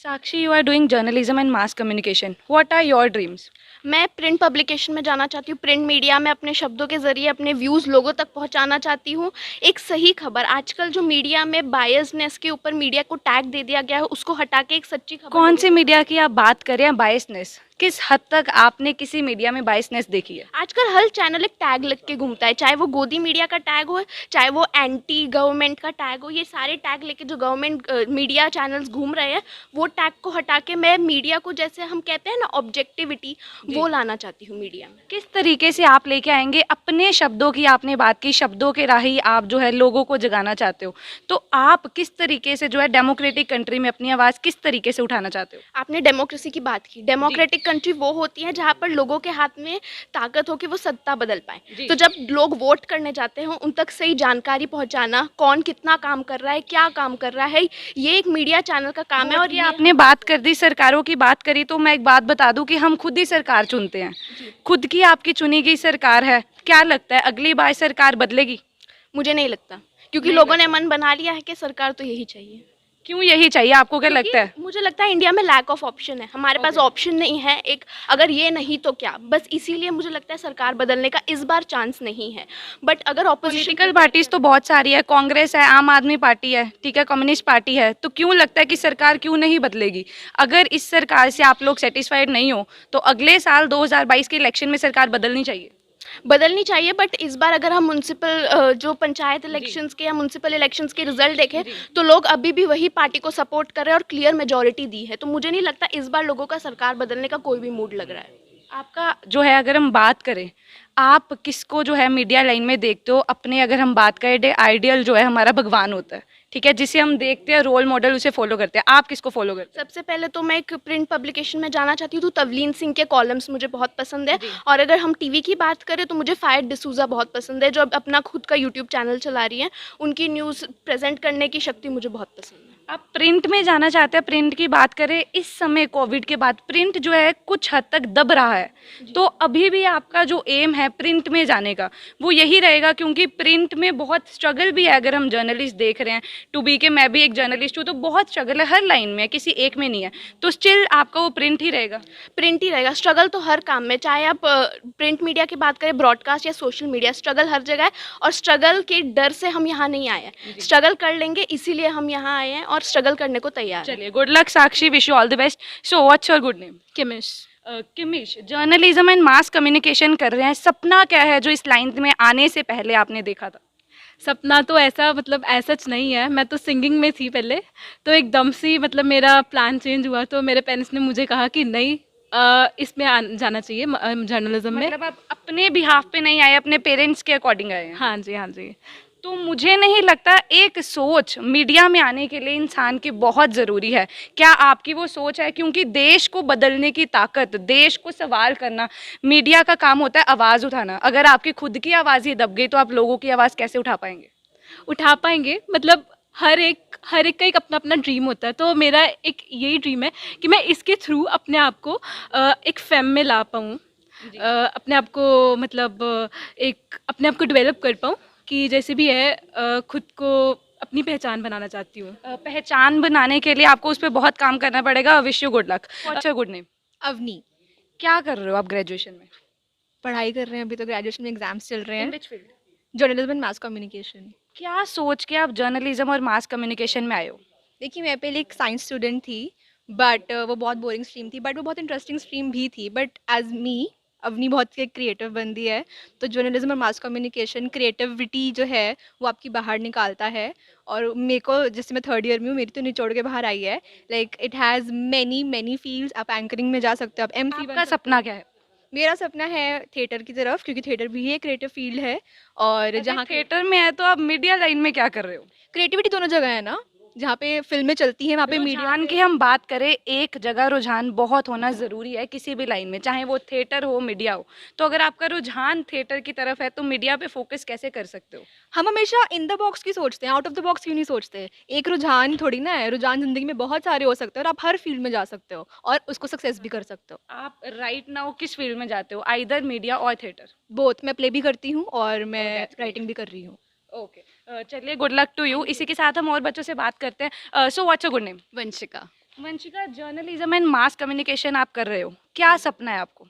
Speaker 1: Sakshi, you are doing journalism and mass communication. What are your dreams?
Speaker 5: मैं प्रिंट पब्लिकेशन में जाना चाहती हूँ, प्रिंट मीडिया में अपने शब्दों के ज़रिए अपने व्यूज़ लोगों तक पहुँचाना चाहती हूँ। एक सही खबर, आजकल जो मीडिया में बायसनेस के ऊपर मीडिया को टैग दे दिया गया है, उसको हटा के एक सच्ची खबर
Speaker 1: कौन
Speaker 5: लोगों
Speaker 1: सी मीडिया की आप बात कर रहे हैं? बायसनेस किस हद तक आपने किसी मीडिया में बायसनेस देखी है?
Speaker 5: आजकल हर चैनल एक टैग लग के घूमता है, चाहे वो गोदी मीडिया का टैग हो, चाहे वो एंटी गवर्नमेंट का टैग हो, ये सारे टैग लेके जो गवर्नमेंट मीडिया चैनल्स घूम रहे हैं, वो टैग को हटा के मैं मीडिया को, जैसे हम कहते हैं ना ऑब्जेक्टिविटी, वो लाना चाहती हूँ मीडिया में।
Speaker 1: किस तरीके से आप लेके आएंगे? अपने शब्दों की आपने बात की, शब्दों के राह ही आप जो है लोगों को जगाना चाहते हो, तो आप किस तरीके से जो है डेमोक्रेटिक कंट्री में अपनी आवाज़ किस तरीके से उठाना चाहते हो?
Speaker 5: आपने डेमोक्रेसी की बात की, डेमोक्रेटिक कंट्री वो होती है जहाँ पर लोगों के हाथ में ताकत हो कि वो सत्ता बदल पाए। तो जब लोग वोट करने जाते हैं, उन तक सही जानकारी पहुँचाना, कौन कितना काम कर रहा है, क्या काम कर रहा है, ये एक मीडिया चैनल का काम है। और
Speaker 1: ये आपने बात कर दी, सरकारों की बात करी, तो मैं एक बात बता दूं कि हम खुद ही सरकार चुनते हैं, खुद की आपकी चुनी गई सरकार है। क्या लगता है अगली बार सरकार बदलेगी?
Speaker 5: मुझे नहीं लगता, क्योंकि
Speaker 1: नहीं
Speaker 5: लोगों ने मन बना लिया है कि सरकार तो यही चाहिए।
Speaker 1: क्यों यही चाहिए? आपको क्या लगता है?
Speaker 5: मुझे लगता है इंडिया में लैक ऑफ ऑप्शन है, हमारे पास ऑप्शन नहीं है एक, अगर ये नहीं तो क्या, बस इसीलिए मुझे लगता है सरकार बदलने का इस बार चांस नहीं है। बट अगर ऑपोजिशन
Speaker 1: पॉलिटिकल पार्टीज तो बहुत सारी है, कांग्रेस है, आम आदमी पार्टी है, ठीक है, कम्युनिस्ट पार्टी है, तो क्यों लगता है कि सरकार क्यों नहीं बदलेगी? अगर इस सरकार से आप लोग सेटिस्फाइड नहीं हो तो अगले साल 2022 के इलेक्शन में सरकार बदलनी चाहिए।
Speaker 5: बट इस बार अगर हम म्यूनसिपल जो पंचायत इलेक्शंस के या म्यूनसिपल इलेक्शंस के रिजल्ट देखें, तो लोग अभी भी वही पार्टी को सपोर्ट कर रहे हैं और क्लियर मेजॉरिटी दी है, तो मुझे नहीं लगता इस बार लोगों का सरकार बदलने का कोई भी मूड लग रहा है।
Speaker 1: आपका जो है, अगर हम बात करें, आप किसको जो है मीडिया लाइन में देखते हो अपने? अगर हम बात करें, आइडियल जो है हमारा भगवान होता है, ठीक है, जिसे हम देखते हैं, रोल मॉडल उसे फॉलो करते हैं, आप किसको फॉलो करते हैं?
Speaker 5: सबसे पहले तो मैं एक प्रिंट पब्लिकेशन में जाना चाहती हूँ, तो तवलीन सिंह के कॉलम्स मुझे बहुत पसंद है। और अगर हम टीवी की बात करें तो मुझे फायर डिसूजा बहुत पसंद है, जो अब अपना खुद का यूट्यूब चैनल चला रही हैं, उनकी न्यूज़ प्रेजेंट करने की शक्ति मुझे बहुत पसंद है।
Speaker 1: आप प्रिंट में जाना चाहते हैं, प्रिंट की बात करें, इस समय कोविड के बाद प्रिंट जो है कुछ हद तक दब रहा है, तो अभी भी आपका जो एम है प्रिंट में जाने का वो यही रहेगा? क्योंकि प्रिंट में बहुत स्ट्रगल भी है, अगर हम जर्नलिस्ट देख रहे हैं, टू बी के मैं भी एक जर्नलिस्ट हूँ, तो बहुत स्ट्रगल है, हर लाइन में है, किसी एक में नहीं है, तो स्टिल आपका वो प्रिंट ही रहेगा?
Speaker 5: प्रिंट ही रहेगा, स्ट्रगल तो हर काम में, चाहे आप प्रिंट मीडिया की बात करें, ब्रॉडकास्ट या सोशल मीडिया, स्ट्रगल हर जगह है। और स्ट्रगल के डर से हम यहाँ नहीं आए हैं, स्ट्रगल कर लेंगे इसीलिए हम यहाँ आए हैं और स्ट्रगल करने को तैयार हैं।
Speaker 1: चलिए, good luck Sakshi, wish you all the best. So what's your good name?
Speaker 6: Kimish.
Speaker 1: Kimish, journalism and mass communication कर रहे हैं, सपना क्या है जो इस लाइन में आने से पहले आपने देखा था?
Speaker 7: सपना तो ऐसा मतलब सच नहीं है, मैं तो सिंगिंग में थी पहले, तो एकदम से मतलब मेरा प्लान चेंज हुआ, तो मेरे पेरेंट्स ने मुझे कहा कि नहीं इसमें जाना चाहिए जर्नलिज्म में।
Speaker 1: मतलब आप अपने बिहाफ पे नहीं आए, अपने पेरेंट्स के अकॉर्डिंग आए हैं?
Speaker 7: हाँ जी, हाँ जी।
Speaker 1: तो मुझे नहीं लगता, एक सोच मीडिया में आने के लिए इंसान की बहुत ज़रूरी है। क्या आपकी वो सोच है? क्योंकि देश को बदलने की ताकत, देश को सवाल करना मीडिया का काम होता है, आवाज़ उठाना। अगर आपकी खुद की आवाज़ ही दब गई तो आप लोगों की आवाज़ कैसे उठा पाएंगे?
Speaker 7: मतलब हर एक का एक अपना अपना ड्रीम होता है, तो मेरा एक यही ड्रीम है कि मैं इसके थ्रू अपने आप को एक फेम में ला पाऊँ, अपने आप को मतलब एक अपने आप को डेवलप कर पाऊँ, कि जैसे भी है खुद को अपनी पहचान बनाना चाहती हूँ।
Speaker 1: पहचान बनाने के लिए आपको उस पर बहुत काम करना पड़ेगा। Wish you good luck. अच्छा, गुड नेम?
Speaker 8: अवनी।
Speaker 1: क्या कर रहे हो आप ग्रेजुएशन में?
Speaker 8: पढ़ाई कर रहे हैं, अभी तो ग्रेजुएशन में एग्जाम्स चल रहे
Speaker 1: इन
Speaker 8: हैं।
Speaker 1: Which field?
Speaker 8: Journalism and mass communication.
Speaker 1: क्या सोच के आप जर्नलिज्म और मास कम्युनिकेशन में आए हो?
Speaker 8: देखिए, मैं पहले एक साइंस स्टूडेंट थी, बट वो बहुत बोरिंग स्ट्रीम थी, बट वो बहुत इंटरेस्टिंग स्ट्रीम भी थी। बट एज मी अवनी बहुत क्रिएटिव बंदी है, तो जर्नलिज्म और मास कम्युनिकेशन क्रिएटिविटी जो है वो आपकी बाहर निकालता है। और मेरे को, जैसे मैं थर्ड ईयर में हूँ, मेरी तो निचोड़ के बाहर आई है। Like it has many fields. आप एंकरिंग में जा सकते हो, आप एमसी
Speaker 1: आपका सपना क्या है?
Speaker 8: मेरा सपना है थिएटर की तरफ, क्योंकि थिएटर भी एक क्रिएटिव फील्ड है, और
Speaker 1: जहाँ
Speaker 8: जहाँ
Speaker 1: थिएटर में है तो आप मीडिया लाइन में क्या कर रहे हो?
Speaker 8: क्रिएटिविटी दोनों जगह है ना, जहाँ पे फिल्में चलती हैं वहाँ पे मीडिया
Speaker 1: रुझान की हम बात करें, एक जगह रुझान बहुत होना ज़रूरी है किसी भी लाइन में, चाहे वो थिएटर हो मीडिया हो। तो अगर आपका रुझान थिएटर की तरफ है तो मीडिया पे फोकस कैसे कर सकते हो?
Speaker 8: हम हमेशा इन द बॉक्स की सोचते हैं, आउट ऑफ द बॉक्स क्यों नहीं सोचते। एक रुझान थोड़ी ना है, रुझान ज़िंदगी में बहुत सारे हो सकते हैं और आप हर फील्ड में जा सकते हो और उसको सक्सेस भी कर सकते हो।
Speaker 1: आप राइट नाउ किस फील्ड में जाते हो, आइदर मीडिया और थिएटर?
Speaker 8: बोथ, मैं प्ले भी करती हूँ और मैं
Speaker 1: that's great.
Speaker 8: राइटिंग भी कर रही हूँ।
Speaker 1: ओके, चलिए गुड लक टू यू। इसी के साथ हम और बच्चों से बात करते हैं। So what's your good name?
Speaker 9: Vanshika.
Speaker 1: Vanshika, journalism and mass communication आप कर रहे हो, क्या सपना है आपको?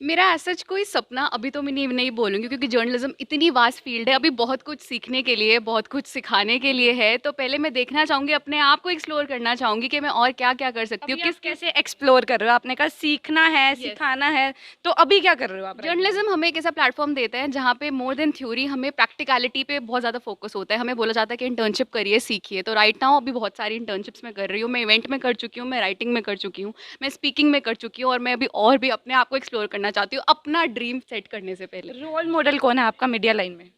Speaker 9: मेरा ऐसा कोई सपना अभी तो मैं नहीं बोलूँगी, क्योंकि जर्नलिज्म इतनी वास्ट फील्ड है, अभी बहुत कुछ सीखने के लिए, बहुत कुछ सिखाने के लिए है। तो पहले मैं देखना चाहूँगी, अपने आप को एक्सप्लोर करना चाहूँगी कि मैं और क्या-क्या कर सकती हूँ।
Speaker 1: अभी आप कैसे एक्सप्लोर कर रहे हो? आपने कहा सीखना है, सिखाना है, तो अभी क्या कर रहे हो आप?
Speaker 9: जर्नलिज्म हमें एक ऐसा प्लेटफॉर्म देता है जहाँ पे मोर देन थ्योरी हमें प्रैक्टिकलिटी पे बहुत ज़्यादा फोकस होता है। हमें बोला जाता है कि इंटर्नशिप करिए, सीखिए। तो राइट नाउ अभी बहुत सारी इंटर्नशिप्स मैं कर रही हूँ। मैं इवेंट में कर चुकी हूँ, मैं राइटिंग में कर चुकी हूँ, मैं स्पीकिंग में कर चुकी हूँ, और मैं अभी और भी अपने आप को एक्सप्लोर करना चाहती हूँ अपना ड्रीम सेट करने से पहले।
Speaker 1: रोल मॉडल कौन है आपका मीडिया लाइन में?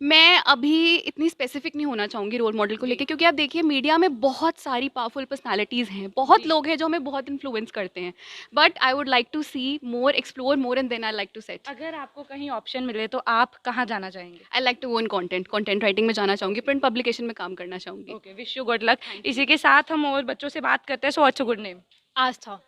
Speaker 9: मैं अभी इतनी स्पेसिफिक नहीं होना चाहूँगी रोल मॉडल को लेके, क्योंकि आप देखिए मीडिया में बहुत सारी पावरफुल पर्सनालिटीज़ हैं, बहुत लोग हैं जो हमें बहुत इन्फ्लुएंस करते हैं। But I would like to see more, explore more, and then I like to set.
Speaker 1: अगर आपको कहीं ऑप्शन मिले तो आप कहाँ जाना चाहेंगे?
Speaker 9: I like to go in content writing में जाना चाहूँगी, प्रिंट पब्लिकेशन में काम करना चाहूँगी।
Speaker 1: Okay, wish you good luck. इसी के साथ हम और बच्चों से बात करते हैं। So what's your good name?
Speaker 6: Aastha.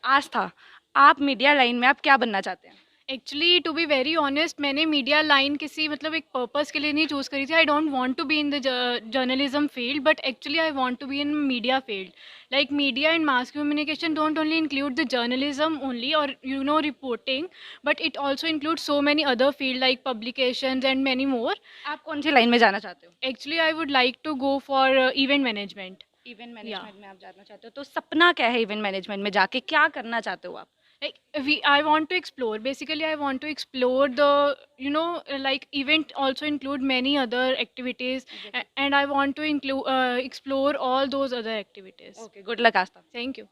Speaker 1: Aastha, आप मीडिया लाइन में आप क्या बनना चाहते हैं?
Speaker 6: Actually to be very honest, मैंने मीडिया लाइन किसी मतलब एक पर्पस के लिए नहीं चूज़ करी थी। I don't want to be in the journalism field, but actually I want to be in media field. Like media and mass communication don't only include the journalism only, or reporting, but it also includes so many other field like publications and many more.
Speaker 1: आप कौन सी line में जाना चाहते हो?
Speaker 6: Actually I would like to go for event management.
Speaker 1: Event management में आप जाना चाहते हो, तो सपना क्या है इवेंट मैनेजमेंट में जाके, क्या करना चाहते हो आप?
Speaker 6: Like I want to explore. Basically, I want to explore the like event also include many other activities, and I want to include explore all those other activities.
Speaker 1: Okay, good luck Aastha.
Speaker 6: Thank you.